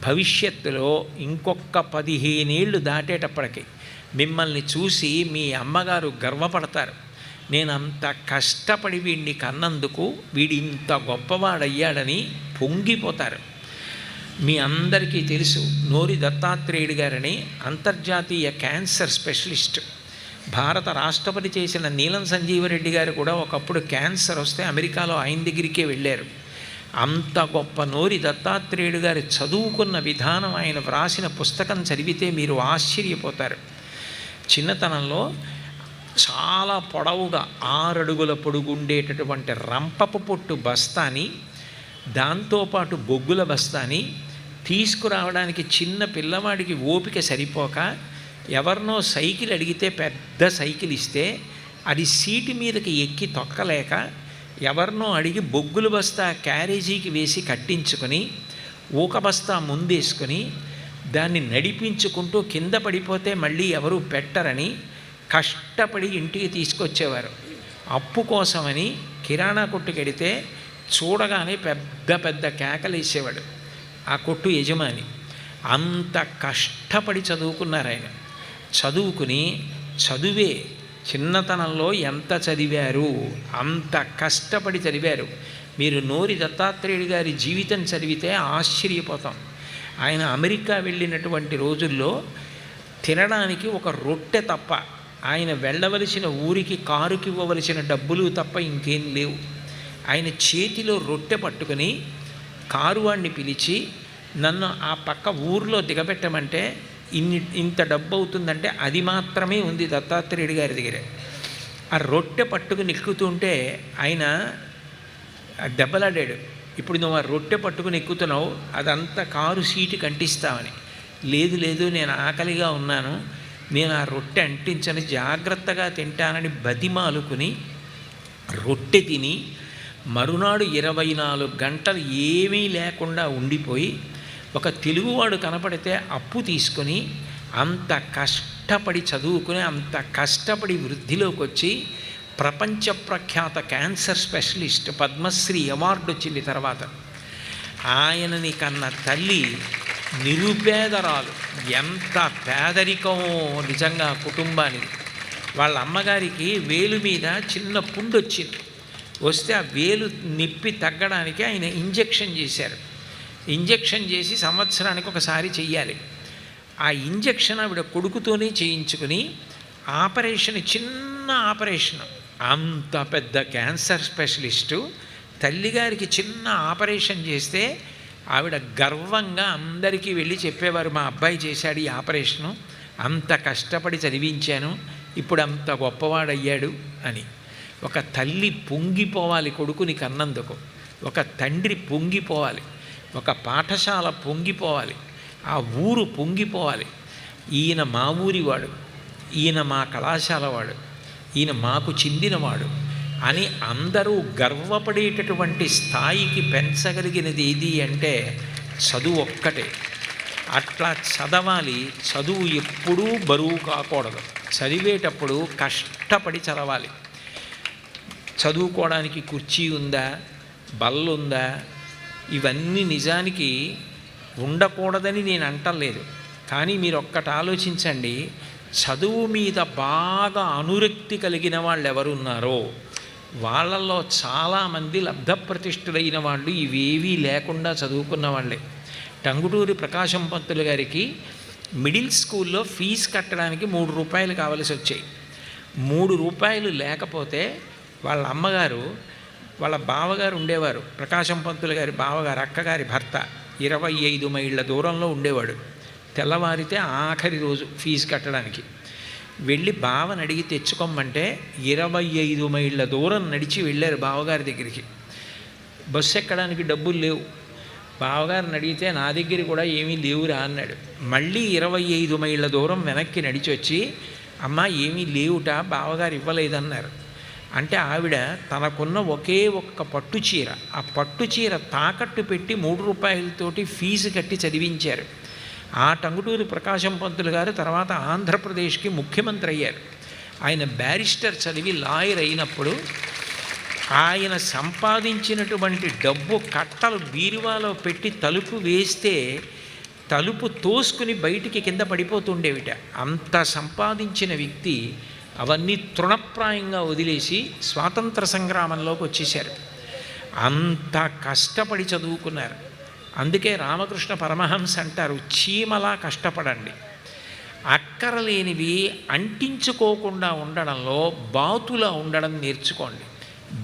భవిష్యత్తులో ఇంకొక 15 ఏళ్ళు దాటేటప్పటికి మిమ్మల్ని చూసి మీ అమ్మగారు గర్వపడతారు. నేను అంత కష్టపడి వీడిని కన్నందుకు వీడి ఇంత గొప్పవాడయ్యాడని పొంగిపోతారు. మీ అందరికీ తెలుసు నోరి దత్తాత్రేయుడు గారని అంతర్జాతీయ క్యాన్సర్ స్పెషలిస్ట్. భారత రాష్ట్రపతి చేసిన నీలం సంజీవరెడ్డి గారు కూడా ఒకప్పుడు క్యాన్సర్ వస్తే అమెరికాలో ఆయన దగ్గరికే వెళ్ళారు. అంత గొప్ప నోరి దత్తాత్రేయుడు గారు చదువుకున్న విధానం, ఆయన వ్రాసిన పుస్తకం చదివితే మీరు ఆశ్చర్యపోతారు. చిన్నతనంలో చాలా పొడవుగా 6 అడుగుల పొడుగు ఉండేటటువంటి రంపపు పొట్టు బస్తాని, దాంతోపాటు బొగ్గుల బస్తాని తీసుకురావడానికి చిన్న పిల్లవాడికి ఓపిక సరిపోక ఎవరినో సైకిల్ అడిగితే పెద్ద సైకిల్ ఇస్తే అది సీటు మీదకి ఎక్కి తొక్కలేక ఎవరినో అడిగి బొగ్గుల బస్తా క్యారేజీకి వేసి కట్టించుకొని ఊక బస్తా ముందేసుకొని దాన్ని నడిపించుకుంటూ కింద పడిపోతే మళ్ళీ ఎవరు పెట్టరని కష్టపడి ఇంటికి తీసుకొచ్చేవారు. అప్పు కోసమని కిరాణా కొట్టుకెడితే చూడగానే పెద్ద పెద్ద కేకలేసేవాడు ఆ కొట్టు యజమాని. అంత కష్టపడి చదువుకున్నారు ఆయన. చదువుకుని చదువే చిన్నతనంలో ఎంత చదివారు, అంత కష్టపడి చదివారు. మీరు నోరి దత్తాత్రేయుడు గారి జీవితం చదివితే ఆశ్చర్యపోతాం. ఆయన అమెరికా వెళ్ళినటువంటి రోజుల్లో తినడానికి ఒక రొట్టె తప్ప, ఆయన వెళ్ళవలసిన ఊరికి కారుకి ఇవ్వవలసిన డబ్బులు తప్ప ఇంకేం లేవు. ఆయన చేతిలో రొట్టె పట్టుకుని కారు వాడిని పిలిచి నన్ను ఆ పక్క ఊర్లో దిగబెట్టమంటే ఇంత డబ్బు అవుతుందంటే అది మాత్రమే ఉంది దత్తాత్రేయుడు గారి దగ్గర. ఆ రొట్టె పట్టుకుని ఎక్కుతుంటే ఆయన దెబ్బలాడాడు. ఇప్పుడు నువ్వు ఆ రొట్టె పట్టుకుని ఎక్కుతున్నావు, అదంతా కారు సీటుకి అంటిస్తావని. లేదు లేదు, నేను ఆకలిగా ఉన్నాను, నేను ఆ రొట్టె అంటించని, జాగ్రత్తగా తింటానని బతిమాలుకుని రొట్టె తిని మరునాడు 24 గంటలు ఏమీ లేకుండా ఉండిపోయి ఒక తెలుగువాడు కనపడితే అప్పు తీసుకొని అంత కష్టపడి చదువుకుని అంత కష్టపడి వృద్ధిలోకి వచ్చి ప్రపంచ ప్రఖ్యాత క్యాన్సర్ స్పెషలిస్ట్, పద్మశ్రీ అవార్డు వచ్చింది తర్వాత. ఆయనని కన్న తల్లి నిరుపేదరాలు. ఎంత పేదరికమో నిజంగా కుటుంబానికి. వాళ్ళ అమ్మగారికి వేలు మీద చిన్న పుండు వచ్చింది. వస్తే ఆ వేలు నిప్పి తగ్గడానికి ఆయన ఇంజెక్షన్ చేశారు. ఇంజెక్షన్ చేసి సంవత్సరానికి ఒకసారి చెయ్యాలి. ఆ ఇంజెక్షన్ ఆవిడ కొడుకుతోనే చేయించుకుని ఆపరేషన్, చిన్న ఆపరేషన్, అంత పెద్ద క్యాన్సర్ స్పెషలిస్టు తల్లిగారికి చిన్న ఆపరేషన్ చేస్తే ఆవిడ గర్వంగా అందరికీ వెళ్ళి చెప్పేవారు, మా అబ్బాయి చేశాడు ఈ ఆపరేషను, అంత కష్టపడి చదివించాను, ఇప్పుడు అంత గొప్పవాడయ్యాడు అని. ఒక తల్లి పొంగిపోవాలి కొడుకుని కన్నందుకు, ఒక తండ్రి పొంగిపోవాలి, ఒక పాఠశాల పొంగిపోవాలి, ఆ ఊరు పొంగిపోవాలి. ఈయన మా ఊరివాడు, ఈయన మా కళాశాల వాడు, ఈయన మాకు చెందినవాడు అని అందరూ గర్వపడేటటువంటి స్థాయికి పెంచగలిగినది ఏది అంటే చదువు ఒక్కటే. అట్లా చదవాలి. చదువు ఎప్పుడూ బరువు కాకూడదు. చదివేటప్పుడు కష్టపడి చదవాలి. చదువుకోవడానికి కుర్చీ ఉందా, బల్లుందా, ఇవన్నీ నిజానికి ఉండకూడదని నేను అంటలేదు. కానీ మీరు ఒక్కటి ఆలోచించండి, చదువు మీద బాగా అనురక్తి కలిగిన వాళ్ళు ఎవరున్నారో వాళ్ళల్లో చాలామంది లబ్ధప్రతిష్ఠులైన వాళ్ళు ఇవేవీ లేకుండా చదువుకున్న వాళ్ళే. టంగుటూరి ప్రకాశం పంతులు గారికి మిడిల్ స్కూల్లో ఫీజు కట్టడానికి 3 రూపాయలు కావలసి వచ్చాయి. 3 రూపాయలు లేకపోతే వాళ్ళ అమ్మగారు, వాళ్ళ బావగారు ఉండేవారు, ప్రకాశం పంతులు గారి బావగారు, అక్కగారి భర్త 25 మైళ్ళ దూరంలో ఉండేవాడు. తెల్లవారితే ఆఖరి రోజు ఫీజు కట్టడానికి వెళ్ళి బావని అడిగి తెచ్చుకోమంటే 25 మైళ్ళ దూరం నడిచి వెళ్ళారు బావగారి దగ్గరికి. బస్సు ఎక్కడానికి డబ్బులు లేవు. బావగారిని అడిగితే నా దగ్గర కూడా ఏమీ లేవురా అన్నాడు. మళ్ళీ 25 మైళ్ళ దూరం వెనక్కి నడిచి వచ్చి, అమ్మ ఏమీ లేవుట, బావగారు ఇవ్వలేదన్నారు. అంటే ఆవిడ తనకున్న ఒకే ఒక్క పట్టు చీర, ఆ పట్టు చీర తాకట్టు పెట్టి 3 రూపాయలతోటి ఫీజు కట్టి చదివించారు. ఆ టంగుటూరి ప్రకాశం పంతులు గారు తర్వాత ఆంధ్రప్రదేశ్కి ముఖ్యమంత్రి అయ్యారు. ఆయన బ్యారిస్టర్ చదివి లాయర్ అయినప్పుడు ఆయన సంపాదించినటువంటి డబ్బు కట్టలు బీరువాలో పెట్టి తలుపు వేస్తే తలుపు తోసుకుని బయటికి కింద పడిపోతుండేవిట. అంత సంపాదించిన వ్యక్తి అవన్నీ తృణప్రాయంగా వదిలేసి స్వాతంత్ర సంగ్రామంలోకి వచ్చేశారు. అంత కష్టపడి చదువుకున్నారు. అందుకే రామకృష్ణ పరమహంస అంటారు, చీమలా కష్టపడండి. అక్కరలేనివి అంటించుకోకుండా ఉండడంలో బాతులా ఉండడం నేర్చుకోండి.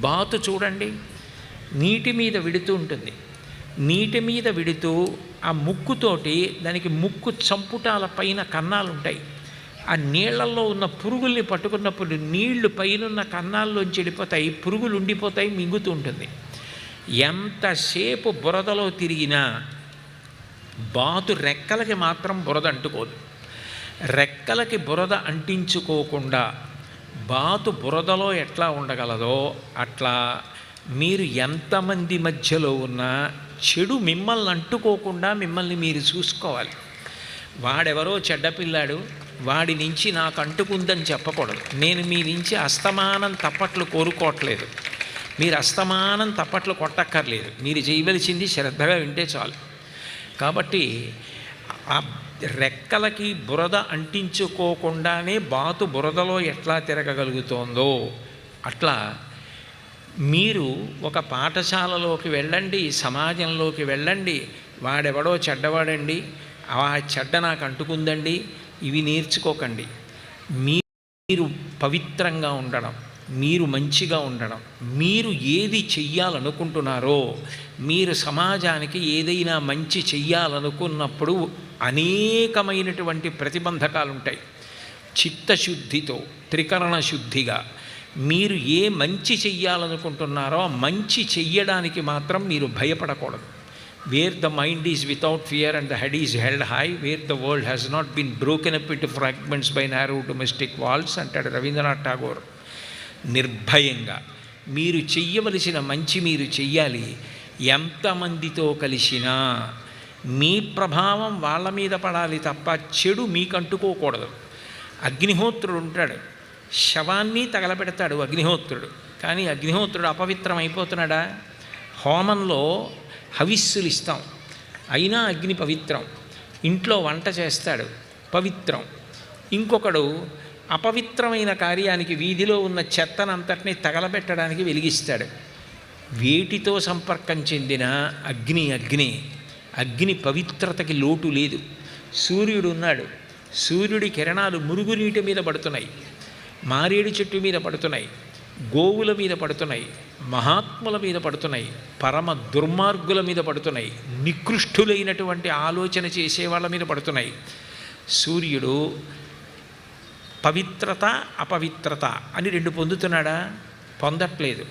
బాతు చూడండి, నీటి మీద విడుతూ ఉంటుంది. నీటి మీద విడుతూ ఆ ముక్కుతోటి, దానికి ముక్కు చంపుటాల పైన కన్నాలు ఉంటాయి. ఆ నీళ్లలో ఉన్న పురుగుల్ని పట్టుకున్నప్పుడు నీళ్లు పైనున్న కన్నాల్లోంచి వెళ్ళిపోతాయి, పురుగులు ఉండిపోతాయి, మింగుతూ ఉంటుంది. ఎంతసేపు బురదలో తిరిగినా బాతు రెక్కలకి మాత్రం బురద అంటుకోదు. రెక్కలకి బురద అంటించుకోకుండా బాతు బురదలో ఎట్లా ఉండగలదో అట్లా మీరు ఎంతమంది మధ్యలో ఉన్నా చెడు మిమ్మల్ని అంటుకోకుండా మిమ్మల్ని మీరు చూసుకోవాలి. వాడెవరో చెడ్డపిల్లాడు, వాడి నుంచి నాకు అంటుకుందని చెప్పకూడదు. నేను మీ నుంచి అస్తమానం తప్పట్లు కోరుకోవట్లేదు, మీరు అస్తమానం తప్పట్లు కొట్టక్కర్లేదు. మీరు చేయవలసింది శ్రద్ధగా వింటే చాలు. కాబట్టి ఆ రెక్కలకి బురద అంటించుకోకుండానే బాతు బురదలో ఎట్లా తిరగగలుగుతోందో అట్లా మీరు ఒక పాఠశాలలోకి వెళ్ళండి, సమాజంలోకి వెళ్ళండి, వాడెవడో చెడ్డవాడండి, ఆ చెడ్డ నాకు అంటుకుందండి, ఇవి నేర్చుకోకండి. మీరు పవిత్రంగా ఉండడం, మీరు మంచిగా ఉండడం, మీరు ఏది చెయ్యాలనుకుంటున్నారో, మీరు సమాజానికి ఏదైనా మంచి చెయ్యాలనుకున్నప్పుడు అనేకమైనటువంటి ప్రతిబంధకాలు ఉంటాయి. చిత్తశుద్ధితో, త్రికరణ శుద్ధిగా మీరు ఏ మంచి చెయ్యాలనుకుంటున్నారో ఆ మంచి చెయ్యడానికి మాత్రం మీరు భయపడకూడదు. Where the mind is without fear and the head is held high, where the world has not been broken up into fragments by narrow domestic walls అంటాడు రవీంద్రనాథ్ ఠాగూర్. నిర్భయంగా మీరు చెయ్యవలసిన మంచి మీరు చెయ్యాలి. ఎంతమందితో కలిసినా మీ ప్రభావం వాళ్ళ మీద పడాలి తప్ప చెడు మీకు అంటుకోకూడదు. అగ్నిహోత్రుడు ఉంటాడు, శవాన్ని తగలబెడతాడు అగ్నిహోత్రుడు, కానీ అగ్నిహోత్రుడు అపవిత్రం అయిపోతున్నాడా? హోమంలో హవిస్సులు ఇస్తాం, అయినా అగ్ని పవిత్రం. ఇంట్లో వంట చేస్తాడు, పవిత్రం. ఇంకొకడు అపవిత్రమైన కార్యానికి వీధిలో ఉన్న చెత్తనంతటినీ తగలబెట్టడానికి వెలిగిస్తాడు. వేటితో సంపర్కం చెందిన అగ్ని పవిత్రతకి లోటు లేదు. సూర్యుడు ఉన్నాడు, సూర్యుడి కిరణాలు మురుగునీటి మీద పడుతున్నాయి, మారేడు చెట్టు మీద పడుతున్నాయి, గోవుల మీద పడుతున్నాయి, మహాత్ముల మీద పడుతున్నాయి, పరమ దుర్మార్గుల మీద పడుతున్నాయి, నికృష్టులైనటువంటి ఆలోచన చేసే వాళ్ళ మీద పడుతున్నాయి. సూర్యుడు పవిత్రత అపవిత్రత అని రెండు పొందుతున్నాడా? పొందట్లేదు.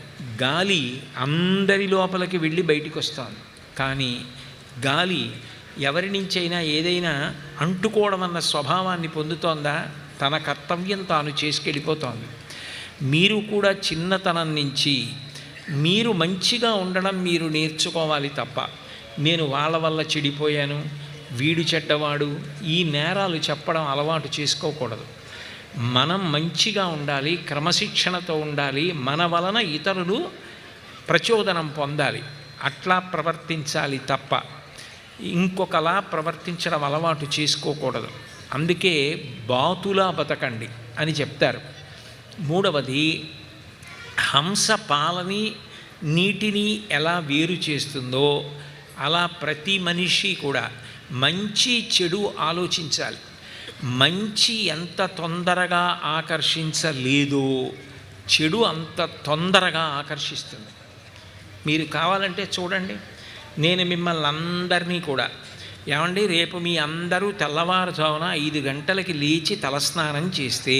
గాలి అందరి లోపలికి వెళ్ళి బయటికి వస్తుంది, కానీ గాలి ఎవరి నుంచైనా ఏదైనా అంటుకోవడం అన్న స్వభావాన్ని పొందుతోందా? తన కర్తవ్యం తాను చేసుకెళ్ళిపోతోంది. మీరు కూడా చిన్నతనం నుంచి మీరు మంచిగా ఉండడం మీరు నేర్చుకోవాలి తప్ప నేను వాళ్ళ వల్ల చెడిపోయాను, వీడు చెడ్డవాడు, ఈ నేరాలు చెప్పడం అలవాటు చేసుకోకూడదు. మనం మంచిగా ఉండాలి, క్రమశిక్షణతో ఉండాలి, మన వలన ఇతరులు ప్రచోదనం పొందాలి, అట్లా ప్రవర్తించాలి తప్ప ఇంకొకలా ప్రవర్తించడం అలవాటు చేసుకోకూడదు. అందుకే బాతులా బతకండి అని చెప్తారు. మూడవది, హంస పాలని నీటిని ఎలా వేరు చేస్తుందో అలా ప్రతి మనిషి కూడా మంచి చెడు ఆలోచించాలి. మంచి ఎంత తొందరగా ఆకర్షించలేదో చెడు అంత తొందరగా ఆకర్షిస్తుంది. మీరు కావాలంటే చూడండి, నేను మిమ్మల్ని అందరినీ కూడా, ఏమండి రేపు మీ అందరూ తెల్లవారుజామున 5 గంటలకి లేచి తలస్నానం చేస్తే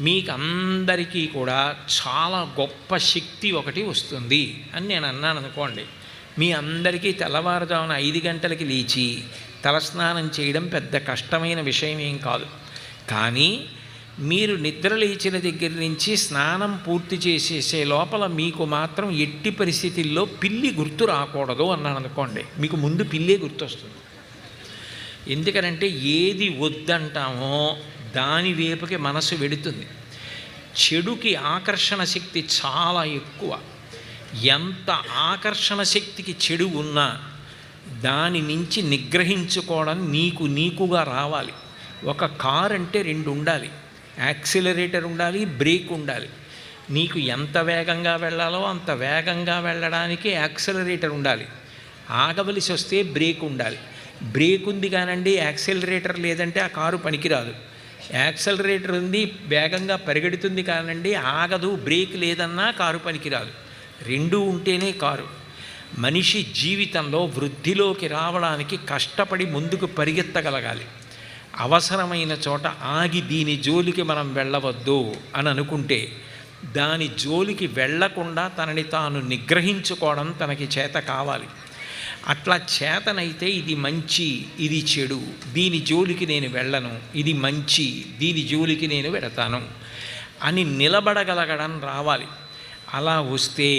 మీకు అందరికీ కూడా చాలా గొప్ప శక్తి ఒకటి వస్తుంది అని నేను అన్నాను అనుకోండి. మీ అందరికీ తెల్లవారుజామున 5 గంటలకి లేచి తలస్నానం చేయడం పెద్ద కష్టమైన విషయం ఏం కాదు. కానీ మీరు నిద్ర లేచిన దగ్గర నుంచి స్నానం పూర్తి చేసేసే లోపల మీకు మాత్రం ఎట్టి పరిస్థితుల్లో పిల్లి గుర్తు రాకూడదు అన్నాను అనుకోండి, మీకు ముందు పిల్లే గుర్తొస్తుంది. ఎందుకనంటే ఏది వద్దంటామో దాని వైపుకి మనసు వెడుతుంది. చెడుకి ఆకర్షణ శక్తి చాలా ఎక్కువ. ఎంత ఆకర్షణ శక్తికి చెడు ఉన్నా దాని నుంచి నిగ్రహించుకోవడం నీకుగా రావాలి. ఒక కార్ అంటే 2 ఉండాలి, యాక్సిలరేటర్ ఉండాలి, బ్రేక్ ఉండాలి. నీకు ఎంత వేగంగా వెళ్ళాలో అంత వేగంగా వెళ్ళడానికి యాక్సిలరేటర్ ఉండాలి. ఆగవలసి వస్తే బ్రేక్ ఉండాలి. బ్రేక్ ఉంది కానండి యాక్సిలరేటర్ లేదంటే ఆ కారు పనికిరాదు. యాక్సిలరేటర్ ఉంది, వేగంగా పరిగెడుతుంది కానండి, ఆగదు, బ్రేక్ లేదన్నా కారు పనికిరాదు. 2 ఉంటేనే కారు. మనిషి జీవితంలో వృద్ధిలోకి రావడానికి కష్టపడి ముందుకు పరిగెత్తగలగాలి. అవసరమైన చోట ఆగి దీని జోలికి మనం వెళ్ళవద్దు అని అనుకుంటే దాని జోలికి వెళ్లకుండా తనని తాను నిగ్రహించుకోవడం తనకి చేత కావాలి. అట్లా చేతనైతే ఇది మంచి, ఇది చెడు, దీని జోలికి నేను వెళ్ళను, ఇది మంచి, దీని జోలికి నేను వెళతాను అని నిలబడగలగడం రావాలి. అలా వస్తే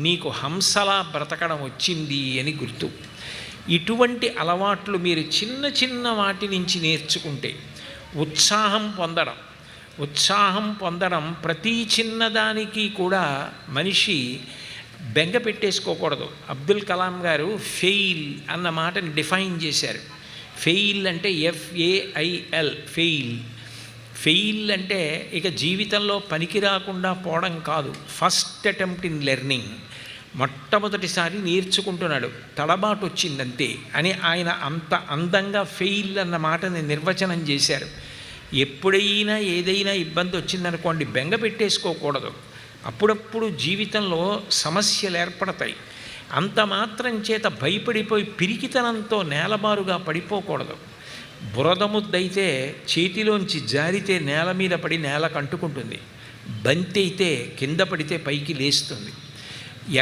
నీకు హంసలా బ్రతకడం వచ్చింది అని గుర్తు. ఇటువంటి అలవాట్లు మీరు చిన్న చిన్న వాటి నుంచి నేర్చుకుంటే ఉత్సాహం పొందడం ప్రతి చిన్నదానికి కూడా మనిషి బెంగ పెట్టేసుకోకూడదు. అబ్దుల్ కలాం గారు ఫెయిల్ అన్న మాటని డిఫైన్ చేశారు. ఫెయిల్ అంటే FAIL, ఫెయిల్ అంటే ఇక జీవితంలో పనికి రాకుండా పోవడం కాదు, ఫస్ట్ అటెంప్ట్ ఇన్ లెర్నింగ్. మొట్టమొదటిసారి నేర్చుకుంటున్నాడు, తడబాటు వచ్చిందంతే అని ఆయన అంత అందంగా ఫెయిల్ అన్న మాటని నిర్వచనం చేశారు. ఎప్పుడైనా ఏదైనా ఇబ్బంది వచ్చిందనుకోండి బెంగ పెట్టేసుకోకూడదు. అప్పుడప్పుడు జీవితంలో సమస్యలు ఏర్పడతాయి. అంత మాత్రం చేత భయపడిపోయి పిరికితనంతో నేలబారుగా పడిపోకూడదు. బురద ముద్దైతే చేతిలోంచి జారితే నేల మీద పడి నేలకు అంటుకుంటుంది. బంతి అయితే కింద పడితే పైకి లేస్తుంది.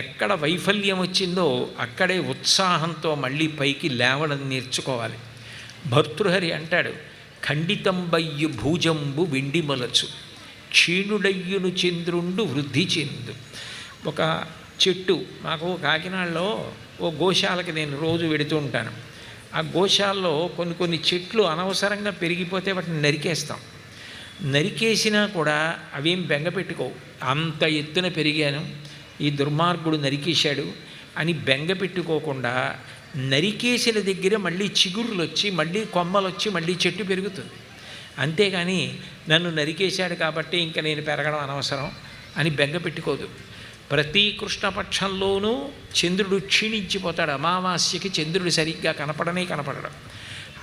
ఎక్కడ వైఫల్యం వచ్చిందో అక్కడే ఉత్సాహంతో మళ్ళీ పైకి లేవడం నేర్చుకోవాలి. భర్తృహరి అంటాడు, ఖండితంబయ్యు భూజంబు వెండిమలచు క్షీణుడయ్యును చంద్రుండు వృద్ధి చెందు. ఒక చెట్టు, మాకు కాకినాడలో ఓ గోశాలకి నేను రోజు వెడుతూ ఉంటాను. ఆ గోశాలలో కొన్ని చెట్లు అనవసరంగా పెరిగిపోతే వాటిని నరికేస్తాం. నరికేసినా కూడా అవేం బెంగ పెట్టుకోవు. అంత ఎత్తున పెరిగాను, ఈ దుర్మార్గుడు నరికేశాడు అని బెంగ పెట్టుకోకుండా నరికేసిన దగ్గర మళ్ళీ చిగురులు వచ్చి మళ్ళీ కొమ్మలు వచ్చి మళ్ళీ చెట్టు పెరుగుతుంది. అంతేగాని నన్ను నరికేశాడు కాబట్టి ఇంకా నేను పెరగడం అనవసరం అని బెంగ పెట్టుకోదు. ప్రతి కృష్ణపక్షంలోనూ చంద్రుడు క్షీణించిపోతాడు. అమావాస్యకి చంద్రుడు సరిగ్గా కనపడడం.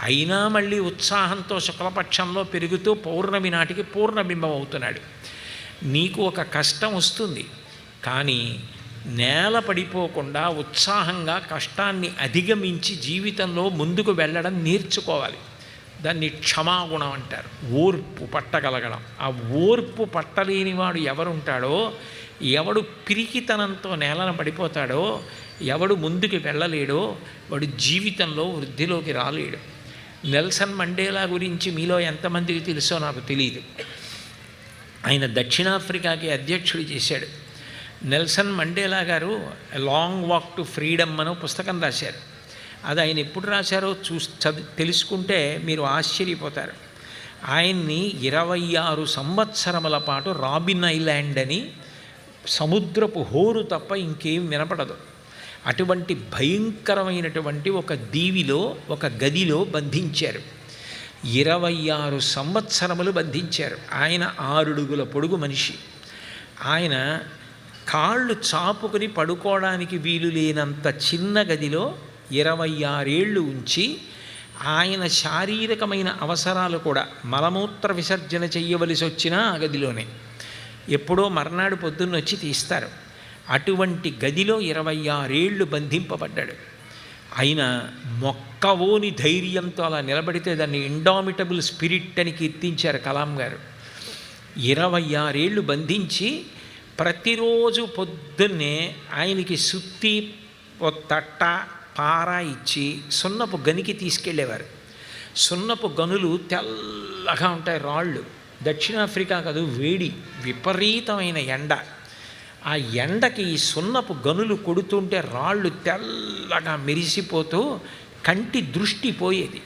అయినా మళ్ళీ ఉత్సాహంతో శుక్లపక్షంలో పెరుగుతూ పౌర్ణమి నాటికి పూర్ణబింబం అవుతున్నాడు. నీకు ఒక కష్టం వస్తుంది, కానీ నేల పడిపోకుండా ఉత్సాహంగా కష్టాన్ని అధిగమించి జీవితంలో ముందుకు వెళ్ళడం నేర్చుకోవాలి. దాన్ని క్షమాగుణం అంటారు. ఓర్పు పట్టగలగడం. ఆ ఓర్పు పట్టలేనివాడు ఎవరుంటాడో, ఎవడు పిరికితనంతో నేలన పడిపోతాడో, ఎవడు ముందుకు వెళ్ళలేడో వాడు జీవితంలో వృద్ధిలోకి రాలేడు. నెల్సన్ మండేలా గురించి మీలో ఎంతమందికి తెలుసో నాకు తెలియదు. ఆయన దక్షిణాఫ్రికాకి అధ్యక్షుడు చేశాడు. నెల్సన్ మండేలా గారు లాంగ్ వాక్ టు ఫ్రీడమ్ అని పుస్తకం రాశారు. అది ఆయన ఎప్పుడు రాశారో తెలుసుకుంటే మీరు ఆశ్చర్యపోతారు. ఆయన్ని 26 సంవత్సరముల పాటు రాబిన్ ఐలాండ్ అని సముద్రపు హోరు తప్ప ఇంకేం వినపడదు. అటువంటి భయంకరమైనటువంటి ఒక దీవిలో, ఒక గదిలో బంధించారు. 26 సంవత్సరములు బంధించారు. ఆయన 6 అడుగుల పొడుగు మనిషి. ఆయన కాళ్ళు చాపుకుని పడుకోవడానికి వీలు లేనంత చిన్న గదిలో 26 ఏళ్ళు ఉంచి, ఆయన శారీరకమైన అవసరాలు కూడా మలమూత్ర విసర్జన చెయ్యవలసి వచ్చినా ఆ గదిలోనే. ఎప్పుడో మర్నాడు పొద్దున్న వచ్చి తీస్తారు. అటువంటి గదిలో 26 ఏళ్ళు బంధింపబడ్డాడు. ఆయన మొక్కవోని ధైర్యంతో అలా నిలబడితే దాన్ని ఇండామిటబుల్ స్పిరిట్ అని కీర్తించారు కలాం గారు. 26 ఏళ్ళు బంధించి ప్రతిరోజు పొద్దున్నే ఆయనకి సుత్తి, తట్ట, పార ఇచ్చి సున్నపు గనికి తీసుకెళ్ళేవారు. సున్నపు గనులు తెల్లగా ఉంటాయి, రాళ్ళు. దక్షిణాఫ్రికా కాదు, వేడి, విపరీతమైన ఎండ. ఆ ఎండకి ఈ సున్నపు గనులు కొడుతుంటే రాళ్ళు తెల్లగా మెరిసిపోతూ కంటి దృష్టి పోయేది.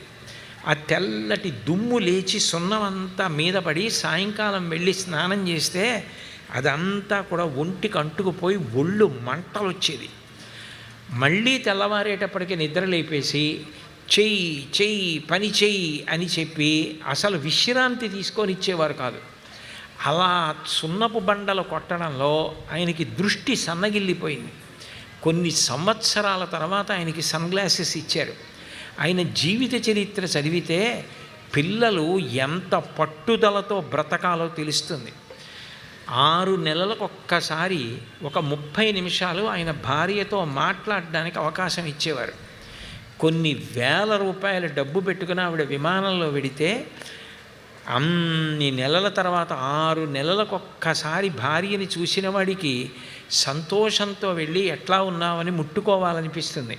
ఆ తెల్లటి దుమ్ము లేచి సున్నమంతా మీద పడి సాయంకాలం వెళ్ళి స్నానం చేస్తే అదంతా కూడా ఒంటికి అంటుకుపోయి ఒళ్ళు మంటలు వచ్చేది. మళ్ళీ తెల్లవారేటప్పటికీ నిద్ర లేపేసి చెయ్యి పని చెయ్యి అని చెప్పి అసలు విశ్రాంతి తీసుకొని ఇచ్చేవారు కాదు. అలా సున్నపు బండలు కొట్టడంలో ఆయనకి దృష్టి సన్నగిల్లిపోయింది. కొన్ని సంవత్సరాల తర్వాత ఆయనకి సన్ గ్లాసెస్ ఇచ్చారు. ఆయన జీవిత చరిత్ర చదివితే పిల్లలు ఎంత పట్టుదలతో బ్రతకాలో తెలుస్తుంది. 6 నెలలకు ఒక్కసారి ఒక 30 నిమిషాలు ఆయన భార్యతో మాట్లాడడానికి అవకాశం ఇచ్చేవారు. కొన్ని వేల రూపాయల డబ్బు పెట్టుకుని ఆవిడ విమానంలో వెడితే అన్ని నెలల తర్వాత 6 నెలలకు ఒక్కసారి భార్యని చూసిన వాడికి సంతోషంతో వెళ్ళి ఎట్లా ఉన్నావని ముట్టుకోవాలనిపిస్తుంది.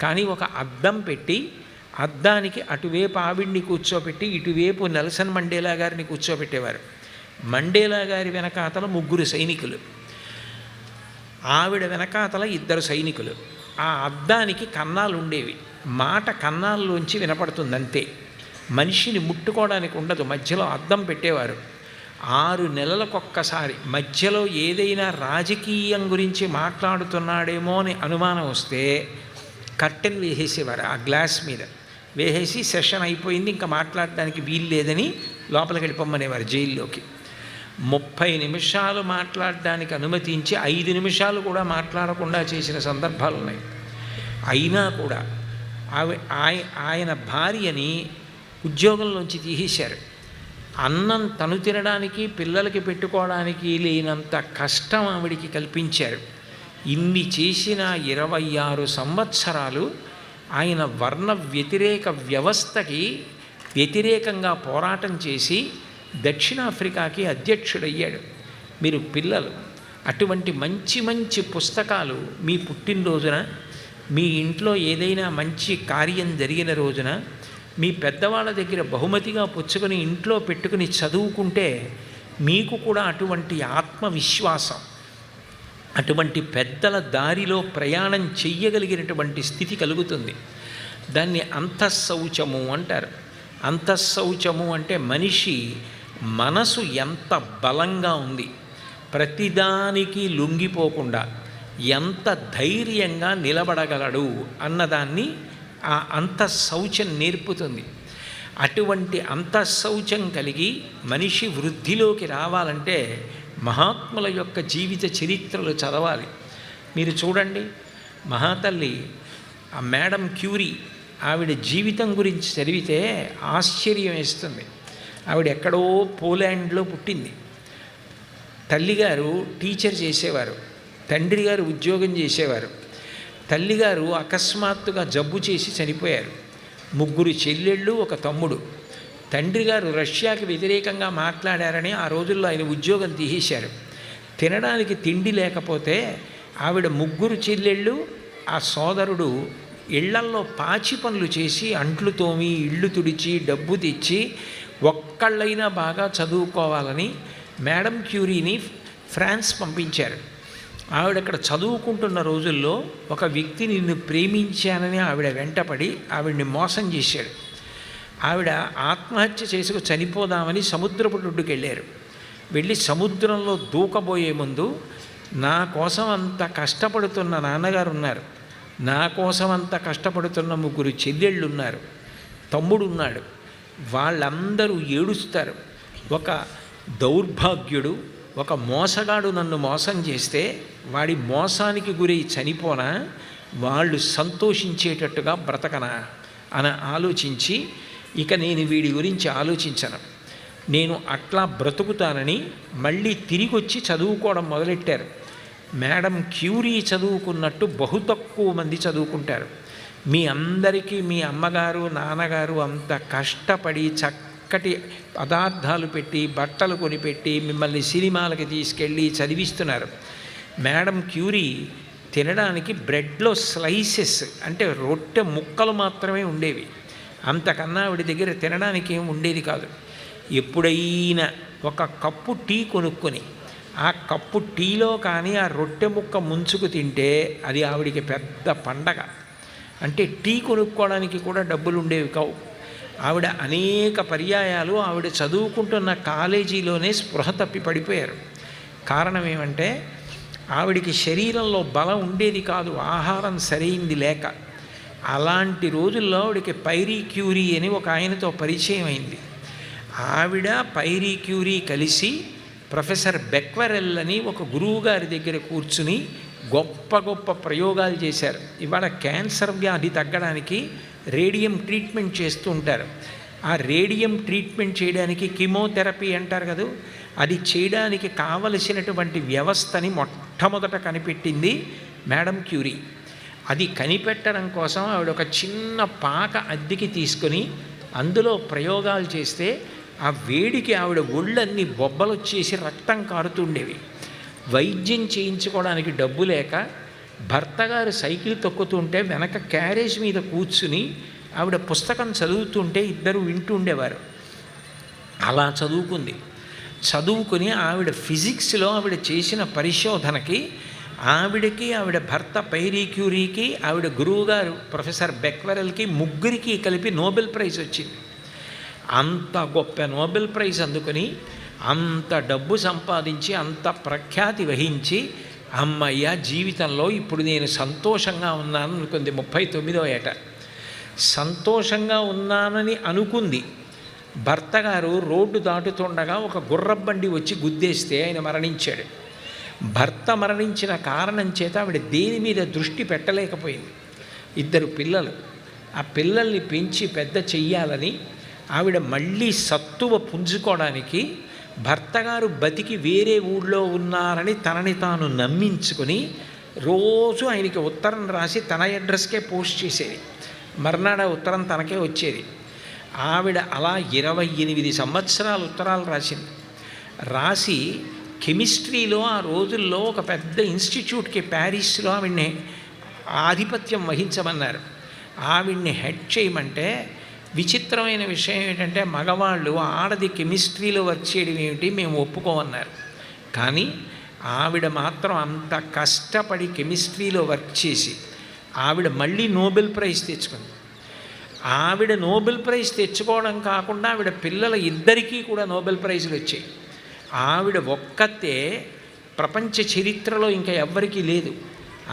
కానీ ఒక అద్దం పెట్టి అద్దానికి అటువైపు ఆవిడ్ని కూర్చోబెట్టి ఇటువైపు నెల్సన్ మండేలా గారిని కూర్చోబెట్టేవారు. మండేలా గారి వెనకాతల 3 సైనికులు, ఆవిడ వెనకాతల 2 సైనికులు. ఆ అద్దానికి కన్నాలు ఉండేవి. మాట కన్నాల్లోంచి వినపడుతుంది అంతే, మనిషిని ముట్టుకోవడానికి ఉండదు. మధ్యలో అద్దం పెట్టేవారు. 6 నెలలకొక్కసారి మధ్యలో ఏదైనా రాజకీయం గురించి మాట్లాడుతున్నాడేమో అని అనుమానం వస్తే కర్టెన్ వేసేసేవారు. ఆ గ్లాస్ మీద వేసేసి సెషన్ అయిపోయింది, ఇంకా మాట్లాడడానికి వీలు లేదని లోపలికి వెళ్ళిపోమ్మనేవారు జైల్లోకి. 30 నిమిషాలు మాట్లాడడానికి అనుమతించి 5 నిమిషాలు కూడా మాట్లాడకుండా చేసిన సందర్భాలు ఉన్నాయి. అయినా కూడా ఆయన భార్యని ఉద్యోగంలోంచి తీసేశారు. అన్నం తను తినడానికి, పిల్లలకి పెట్టుకోవడానికి లేనంత కష్టం ఆవిడికి కల్పించారు. ఇన్ని చేసిన 26 సంవత్సరాలు ఆయన వర్ణ వ్యతిరేక వ్యవస్థకి వ్యతిరేకంగా పోరాటం చేసి దక్షిణాఫ్రికాకి అధ్యక్షుడయ్యాడు. మీరు పిల్లలు అటువంటి మంచి మంచి పుస్తకాలు మీ పుట్టినరోజున, మీ ఇంట్లో ఏదైనా మంచి కార్యం జరిగిన రోజున మీ పెద్దవాళ్ళ దగ్గర బహుమతిగా పుచ్చుకొని ఇంట్లో పెట్టుకుని చదువుకుంటే మీకు కూడా అటువంటి ఆత్మవిశ్వాసం, అటువంటి పెద్దల దారిలో ప్రయాణం చెయ్యగలిగినటువంటి స్థితి కలుగుతుంది. దాన్ని అంతఃశౌచము అంటారు. అంతఃశౌచము అంటే మనిషి మనసు ఎంత బలంగా ఉంది, ప్రతిదానికి లొంగిపోకుండా ఎంత ధైర్యంగా నిలబడగలడు అన్నదాన్ని ఆ అంతఃశౌచం నేర్పుతుంది. అటువంటి అంతఃశౌచం కలిగి మనిషి వృద్ధిలోకి రావాలంటే మహాత్ముల యొక్క జీవిత చరిత్రలు చదవాలి. మీరు చూడండి, మహాతల్లి ఆ మేడం క్యూరీ ఆవిడ జీవితం గురించి చదివితే ఆశ్చర్యం వేస్తుంది. ఆవిడ ఎక్కడో పోలాండ్లో పుట్టింది. తల్లిగారు టీచర్ చేసేవారు, తండ్రి గారు ఉద్యోగం చేసేవారు. తల్లిగారు అకస్మాత్తుగా జబ్బు చేసి చనిపోయారు. 3 చెల్లెళ్ళు, 1 తమ్ముడు. తండ్రి గారు రష్యాకి వ్యతిరేకంగా మాట్లాడారని ఆ రోజుల్లో ఆయన ఉద్యోగం తీసేశారు. తినడానికి తిండి లేకపోతే ఆవిడ 3 చెల్లెళ్ళు, ఆ సోదరుడు ఇళ్లల్లో పాచి పనులు చేసి అంట్లు తోమి ఇళ్ళు తుడిచి డబ్బు తెచ్చి ఒక్కళ్ళైనా బాగా చదువుకోవాలని మేడం క్యూరీని ఫ్రాన్స్ పంపించారు. ఆవిడ అక్కడ చదువుకుంటున్న రోజుల్లో ఒక వ్యక్తి నిన్ను ప్రేమించానని ఆవిడ వెంటపడి ఆవిడ్ని మోసం చేశాడు. ఆవిడ ఆత్మహత్య చేసుకు చనిపోదామని సముద్రపు ఒడ్డుకు వెళ్ళారు. వెళ్ళి సముద్రంలో దూకబోయే ముందు, నా కోసం అంత కష్టపడుతున్న నాన్నగారు ఉన్నారు, నా కోసం అంత కష్టపడుతున్న 3 చెల్లెళ్ళు ఉన్నారు, తమ్ముడు ఉన్నాడు, వాళ్ళందరూ ఏడుస్తారు. ఒక దౌర్భాగ్యుడు, ఒక మోసగాడు నన్ను మోసం చేస్తే వాడి మోసానికి గురై చనిపోనా, వాళ్ళు సంతోషించేటట్టుగా బ్రతకనా అని ఆలోచించి, ఇక నేను వీడి గురించి ఆలోచించను, నేను అట్లా బ్రతుకుతానని మళ్ళీ తిరిగి వచ్చి చదువుకోవడం మొదలెట్టారు. మేడం క్యూరీ చదువుకున్నట్టు బహు తక్కువ మంది చదువుకుంటారు. మీ అందరికీ మీ అమ్మగారు నాన్నగారు అంత కష్టపడి చక్కటి పదార్థాలు పెట్టి బట్టలు కొనిపెట్టి మిమ్మల్ని సినిమాలకి తీసుకెళ్ళి చదివిస్తున్నారు. మేడం క్యూరీ తినడానికి బ్రెడ్లో స్లైసెస్ అంటే రొట్టె ముక్కలు మాత్రమే ఉండేవి. అంతకన్నా ఆవిడ దగ్గర తినడానికి ఏం ఉండేది కాదు. ఎప్పుడైనా ఒక కప్పు టీ కొనుక్కొని ఆ కప్పు టీలో కానీ ఆ రొట్టె ముక్క ముంచుకు తింటే అది ఆవిడికి పెద్ద పండగ. అంటే టీ కొనుక్కోవడానికి కూడా డబ్బులు ఉండేవి కావు. ఆవిడ అనేక పర్యాయాలు ఆవిడ చదువుకుంటున్న కాలేజీలోనే స్పృహ తప్పి పడిపోయారు. కారణం ఏమంటే ఆవిడికి శరీరంలో బలం ఉండేది కాదు, ఆహారం సరైంది లేక. అలాంటి రోజుల్లో ఆవిడికి పైరీ క్యూరీ అని ఒక ఆయనతో పరిచయం అయింది. ఆవిడ పైరీ క్యూరీ కలిసి ప్రొఫెసర్ బెక్వెరెల్ అని ఒక గురువుగారి దగ్గర కూర్చుని గొప్ప గొప్ప ప్రయోగాలు చేశారు. ఇవాళ క్యాన్సర్ వ్యాధి తగ్గడానికి రేడియం ట్రీట్మెంట్ చేస్తూ ఉంటారు. ఆ రేడియం ట్రీట్మెంట్ చేయడానికి కీమోథెరపీ అంటారు కదా, అది చేయడానికి కావలసినటువంటి వ్యవస్థని మొట్టమొదట కనిపెట్టింది మేడం క్యూరీ. అది కనిపెట్టడం కోసం ఆవిడ ఒక చిన్న పాక అద్దెకి తీసుకొని అందులో ప్రయోగాలు చేస్తే ఆ వేడికి ఆవిడ ఒళ్ళన్నీ బొబ్బలు వచ్చేసి రక్తం కారుతుండేవి. వైద్యం చేయించుకోవడానికి డబ్బు లేక భర్త గారు సైకిల్ తొక్కుతుంటే వెనక క్యారేజ్ మీద కూర్చుని ఆవిడ పుస్తకం చదువుతుంటే ఇద్దరు వింటూ ఉండేవారు. అలా చదువుకుని ఆవిడ ఫిజిక్స్లో ఆవిడ చేసిన పరిశోధనకి ఆవిడకి ఆవిడ భర్త పైరీ క్యూరీకి ఆవిడ గురువుగారు ప్రొఫెసర్ బెక్వెరెల్కి ముగ్గురికి కలిపి నోబెల్ ప్రైజ్ వచ్చింది. అంత గొప్ప నోబెల్ ప్రైజ్ అందుకొని అంత డబ్బు సంపాదించి అంత ప్రఖ్యాతి వహించి అమ్మయ్య జీవితంలో ఇప్పుడు నేను సంతోషంగా ఉన్నాను అనుకుంది. 39వ ఏట సంతోషంగా ఉన్నానని అనుకుంది. భర్త గారు రోడ్డు దాటుతుండగా ఒక గుర్రబండి వచ్చి గుద్దేస్తే ఆయన మరణించాడు. భర్త మరణించిన కారణం చేత ఆవిడ దేని మీద దృష్టి పెట్టలేకపోయింది. 2 పిల్లలు, ఆ పిల్లల్ని పెంచి పెద్ద చెయ్యాలని ఆవిడ మళ్ళీ సత్తువ పుంజుకోవడానికి భర్తగారు బతికి వేరే ఊళ్ళో ఉన్నారని తనని తాను నమ్మించుకొని రోజు ఆయనకి ఉత్తరం రాసి తన అడ్రస్కే పోస్ట్ చేసేది. మర్నాడు ఉత్తరం తనకే వచ్చేది. ఆవిడ అలా 28 సంవత్సరాలు ఉత్తరాలు రాసింది. రాసి కెమిస్ట్రీలో ఆ రోజుల్లో ఒక పెద్ద ఇన్స్టిట్యూట్కి ప్యారిస్లో ఆవిడ్ని ఆధిపత్యం వహించమన్నారు. ఆవిడ్ని హెడ్ చేయమంటే విచిత్రమైన విషయం ఏంటంటే మగవాళ్ళు ఆడది కెమిస్ట్రీలో వర్క్ చేయడం ఏమిటి, మేము ఒప్పుకోమన్నారు. కానీ ఆవిడ మాత్రం అంత కష్టపడి కెమిస్ట్రీలో వర్క్ చేసి ఆవిడ మళ్ళీ నోబెల్ ప్రైజ్ తెచ్చుకుంది. ఆవిడ నోబెల్ ప్రైజ్ తెచ్చుకోవడం కాకుండా ఆవిడ పిల్లల ఇద్దరికీ కూడా నోబెల్ ప్రైజులు వచ్చాయి. ఆవిడ ఒక్కతే ప్రపంచ చరిత్రలో ఇంకా ఎవ్వరికీ లేదు.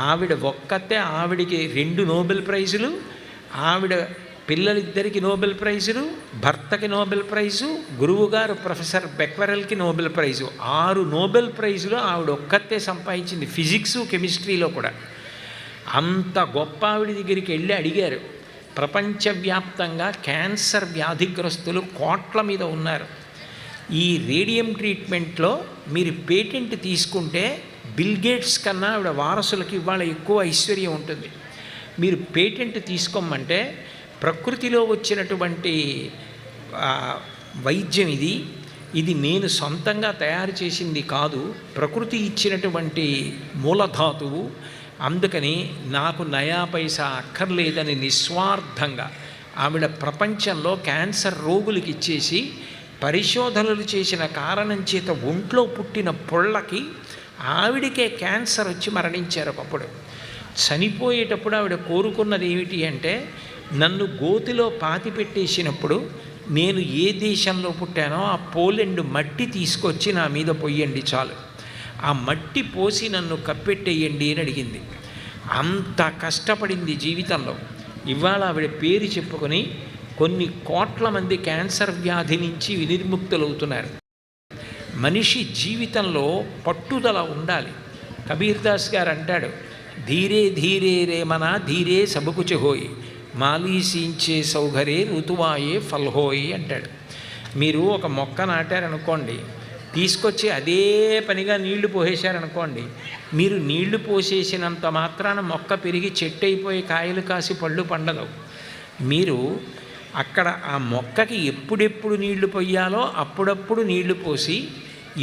ఆవిడ ఒక్కతే, ఆవిడికి 2 నోబెల్ ప్రైజులు, ఆవిడ పిల్లలిద్దరికి నోబెల్ ప్రైజులు, భర్తకి నోబెల్ ప్రైజు, గురువుగారు ప్రొఫెసర్ బెక్వెరెల్కి నోబెల్ ప్రైజు, 6 నోబెల్ ప్రైజులు ఆవిడ ఒక్కతే సంపాదించింది, ఫిజిక్సు కెమిస్ట్రీలో కూడా. అంత గొప్ప ఆవిడ దగ్గరికి వెళ్ళి అడిగారు, ప్రపంచవ్యాప్తంగా క్యాన్సర్ వ్యాధిగ్రస్తులు కోట్ల మీద ఉన్నారు, ఈ రేడియం ట్రీట్మెంట్లో మీరు పేటెంట్ తీసుకుంటే బిల్ గేట్స్ కన్నా ఆవిడ వారసులకి ఇవాళ ఎక్కువ ఐశ్వర్యం ఉంటుంది, మీరు పేటెంట్ తీసుకోమంటే ప్రకృతిలో వచ్చినటువంటి వైద్యం ఇది నేను సొంతంగా తయారు చేసింది కాదు, ప్రకృతి ఇచ్చినటువంటి మూలధాతువు, అందుకని నాకు నయా పైసా అక్కర్లేదని నిస్వార్థంగా ఆవిడ ప్రపంచంలో క్యాన్సర్ రోగులకి ఇచ్చేసి పరిశోధనలు చేసిన కారణం చేత ఒంట్లో పుట్టిన పొళ్ళకి ఆవిడకే క్యాన్సర్ వచ్చి మరణించారు. ఒకప్పుడు చనిపోయేటప్పుడు ఆవిడ కోరుకున్నది ఏమిటి అంటే, నన్ను గోతిలో పాతి పెట్టేసినప్పుడు నేను ఏ దేశంలో పుట్టానో ఆ పోలెండ్ మట్టి తీసుకొచ్చి నా మీద పొయ్యండి చాలు, ఆ మట్టి పోసి నన్ను కప్పెట్టేయండి అని అడిగింది. అంత కష్టపడింది జీవితంలో. ఇవాళ ఆవిడ పేరు చెప్పుకొని కొన్ని కోట్ల మంది క్యాన్సర్ వ్యాధి నుంచి వినిర్ముక్తులవుతున్నారు. మనిషి జీవితంలో పట్టుదల ఉండాలి. కబీర్ దాస్ గారు అంటాడు, ధీరే ధీరే రేమనా ధీరే సబకుచ హోయి, మాలీసీంచే సౌఘరే ఋతువాయే ఫల్హోయి అంటాడు. మీరు ఒక మొక్క నాటారనుకోండి, తీసుకొచ్చి అదే పనిగా నీళ్లు పోసేశారనుకోండి, మీరు నీళ్లు పోసేసినంత మాత్రాన మొక్క పెరిగి చెట్టు అయిపోయి కాయలు కాసి పళ్ళు పండదు. మీరు అక్కడ ఆ మొక్కకి ఎప్పుడెప్పుడు నీళ్లు పోయాలో అప్పుడప్పుడు నీళ్లు పోసి,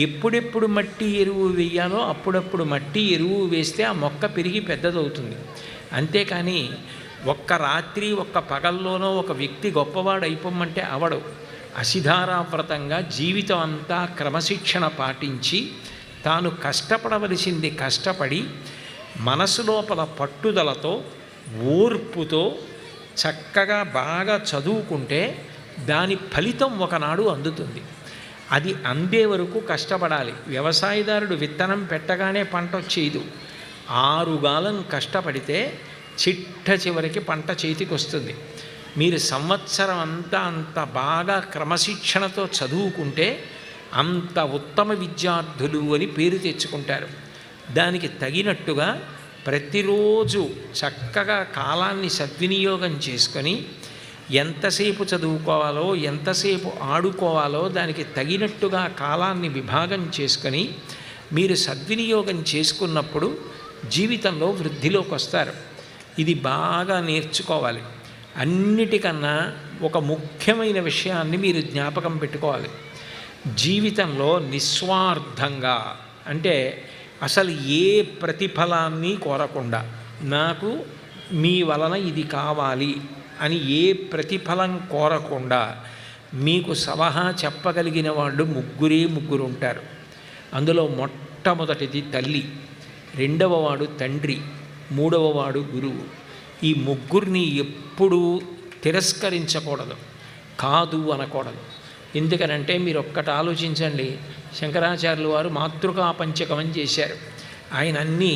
ఎప్పుడెప్పుడు మట్టి ఎరువు వేయాలో అప్పుడప్పుడు మట్టి ఎరువు వేస్తే ఆ మొక్క పెరిగి పెద్దదవుతుంది. అంతేకాని ఒక్క రాత్రి ఒక్క పగల్లోనో ఒక వ్యక్తి గొప్పవాడు అయిపోమంటే అవడు. అసిధారావ్రతంగా జీవితం అంతా క్రమశిక్షణ పాటించి తాను కష్టపడవలసింది కష్టపడి మనసు లోపల పట్టుదలతో ఓర్పుతో చక్కగా బాగా చదువుకుంటే దాని ఫలితం ఒకనాడు అందుతుంది. అది అందే వరకు కష్టపడాలి. వ్యవసాయదారుడు విత్తనం పెట్టగానే పంట వచ్చేది. 6 కాలం కష్టపడితే చిట్ట చివరికి పంట చేతికి వస్తుంది. మీరు సంవత్సరం అంతా అంత బాగా క్రమశిక్షణతో చదువుకుంటే అంత ఉత్తమ విద్యార్థులు అని పేరు తెచ్చుకుంటారు. దానికి తగినట్టుగా ప్రతిరోజు చక్కగా కాలాన్ని సద్వినియోగం చేసుకొని ఎంతసేపు చదువుకోవాలో ఎంతసేపు ఆడుకోవాలో దానికి తగినట్టుగా కాలాన్ని విభాగం చేసుకొని మీరు సద్వినియోగం చేసుకున్నప్పుడు జీవితంలో వృద్ధిలోకి వస్తారు. ఇది బాగా నేర్చుకోవాలి. అన్నిటికన్నా ఒక ముఖ్యమైన విషయాన్ని మీరు జ్ఞాపకం పెట్టుకోవాలి. జీవితంలో నిస్వార్థంగా, అంటే అసలు ఏ ప్రతిఫలాన్ని కోరకుండా, నాకు మీ వలన ఇది కావాలి అని ఏ ప్రతిఫలం కోరకుండా మీకు సలహా చెప్పగలిగిన వాళ్ళు ముగ్గురు ఉంటారు. అందులో మొట్టమొదటిది తల్లి, రెండవ వాడు తండ్రి, మూడవ వాడు గురువు. ఈ ముగ్గురిని ఎప్పుడూ తిరస్కరించకూడదు, కాదు అనకూడదు. ఎందుకనంటే మీరు ఒక్కటి ఆలోచించండి, శంకరాచార్యులు వారు మాతృకా పంచకం చేశారు. ఆయన అన్నీ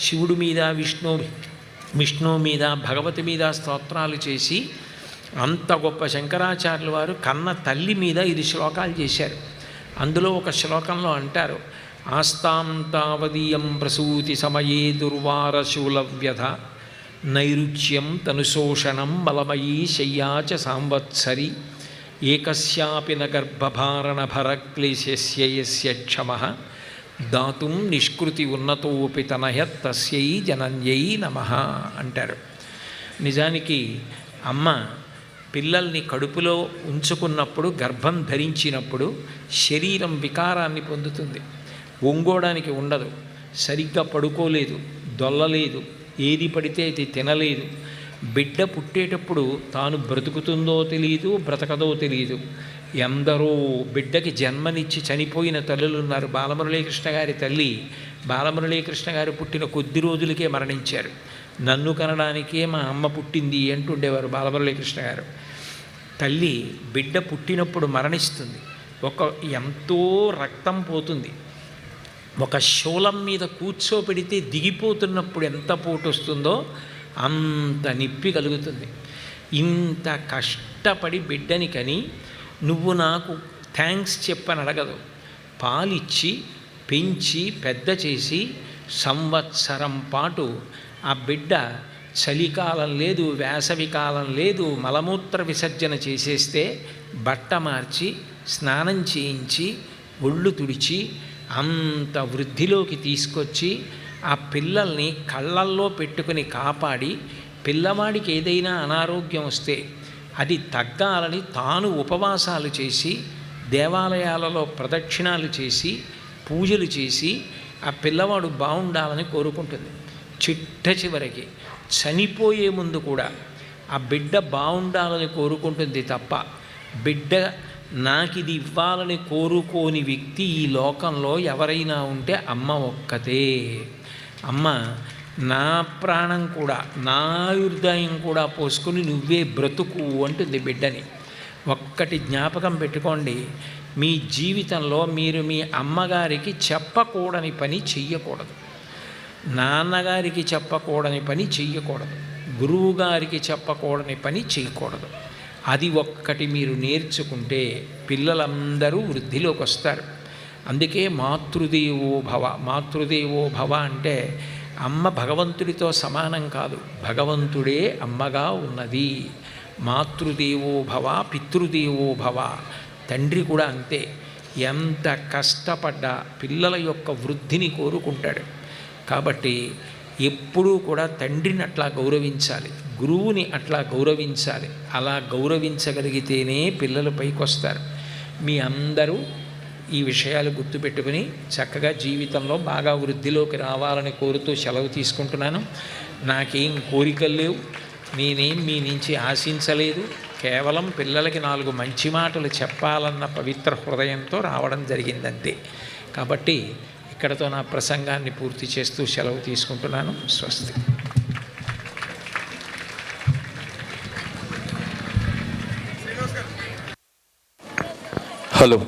శివుడి మీద విష్ణువు మీద భగవతి మీద స్తోత్రాలు చేసి అంత గొప్ప శంకరాచార్యులు వారు కన్న తల్లి మీద 5 శ్లోకాలు చేశారు. అందులో ఒక శ్లోకంలో అంటారు, ఆస్తాం తావదీయం ప్రసూతి సమయే దుర్వారశూలవ్యధ నైరుచ్యం తనుశోషణం బలమయీ శయ్యాచ సాంవత్సరి ఏకస్యాపి న గర్భభారణభరక్లేశస్య యస్య క్షమః దాతుం నిష్కృతి ఉన్నతోపి తనయత్ తస్యై జనన్యై నమః అంటారు. నిజానికి అమ్మ పిల్లల్ని కడుపులో ఉంచుకున్నప్పుడు, గర్భం ధరించినప్పుడు శరీరం వికారాన్ని పొందుతుంది. ఒంగోడానికి ఉండదు, సరిగ్గా పడుకోలేదు, దొల్లలేదు, ఏది పడితే అది తినలేదు. బిడ్డ పుట్టేటప్పుడు తాను బ్రతుకుతుందో తెలియదు, బ్రతకదో తెలియదు. ఎందరో బిడ్డకి జన్మనిచ్చి చనిపోయిన తల్లులు ఉన్నారు. బాలమురళీకృష్ణ గారి తల్లి, బాలమురళీకృష్ణ గారు పుట్టిన కొద్ది రోజులకే మరణించారు. నన్ను కనడానికే మా అమ్మ పుట్టింది అంటుండేవారు బాలమురళీకృష్ణ గారు. తల్లి బిడ్డ పుట్టినప్పుడు మరణిస్తుంది. ఎంతో రక్తం పోతుంది. ఒక శూలం మీద కూర్చోపెడితే దిగిపోతున్నప్పుడు ఎంత పోటు వస్తుందో అంత నిప్పి కలుగుతుంది. ఇంత కష్టపడి బిడ్డని కని నువ్వు నాకు థ్యాంక్స్ చెప్పని అడగదు. పాలిచ్చి పెంచి పెద్ద చేసి సంవత్సరం పాటు ఆ బిడ్డ చలికాలం లేదు, వేసవి కాలం లేదు, మలమూత్ర విసర్జన చేసేస్తే బట్ట మార్చి స్నానం చేయించి ఒళ్ళు తుడిచి అంత వృద్ధిలోకి తీసుకొచ్చి ఆ పిల్లల్ని కళ్ళల్లో పెట్టుకుని కాపాడి, పిల్లవాడికి ఏదైనా అనారోగ్యం వస్తే అది తగ్గాలని తాను ఉపవాసాలు చేసి, దేవాలయాలలో ప్రదక్షిణాలు చేసి, పూజలు చేసి ఆ పిల్లవాడు బాగుండాలని కోరుకుంటుంది. చిట్ట చివరికి చనిపోయే ముందు కూడా ఆ బిడ్డ బాగుండాలని కోరుకుంటుంది తప్ప, బిడ్డ నాకు ఇది ఇవ్వాలని కోరుకోని వ్యక్తి ఈ లోకంలో ఎవరైనా ఉంటే అమ్మ ఒక్కతే. అమ్మ నా ప్రాణం కూడా, నా హృదయం కూడా పోసుకొని నువ్వే బ్రతుకు అంటుంది బిడ్డని. ఒక్కటి జ్ఞాపకం పెట్టుకోండి, మీ జీవితంలో మీరు మీ అమ్మగారికి చెప్పకూడని పని చెయ్యకూడదు, నాన్నగారికి చెప్పకూడని పని చెయ్యకూడదు, గురువుగారికి చెప్పకూడని పని చేయకూడదు. అది ఒక్కటి మీరు నేర్చుకుంటే పిల్లలందరూ వృద్ధిలోకి వస్తారు. అందుకే మాతృదేవో భవ, మాతృదేవో భవ అంటే అమ్మ భగవంతుడితో సమానం కాదు, భగవంతుడే అమ్మగా ఉన్నది. మాతృదేవో భవ, పితృదేవో భవ. తండ్రి కూడా అంతే. ఎంత కష్టపడ్డా పిల్లల యొక్క వృద్ధిని కోరుకుంటాడు. కాబట్టి ఎప్పుడూ కూడా తండ్రిని అట్లా గౌరవించాలి, గురువుని అట్లా గౌరవించాలి. అలా గౌరవించగలిగితేనే పిల్లలు పైకి వస్తారు. మీ అందరూ ఈ విషయాలు గుర్తుపెట్టుకుని చక్కగా జీవితంలో బాగా వృద్ధిలోకి రావాలని కోరుతూ సెలవు తీసుకుంటున్నాను. నాకేం కోరికలు లేవు, నేనేం మీ నుంచి ఆశించలేదు. కేవలం పిల్లలకి 4 మంచి మాటలు చెప్పాలన్న పవిత్ర హృదయంతో రావడం జరిగిందంతే. కాబట్టి ఇక్కడతో నా ప్రసంగాన్ని పూర్తి చేస్తూ సెలవు తీసుకుంటున్నాను. స్వస్తి. హలో.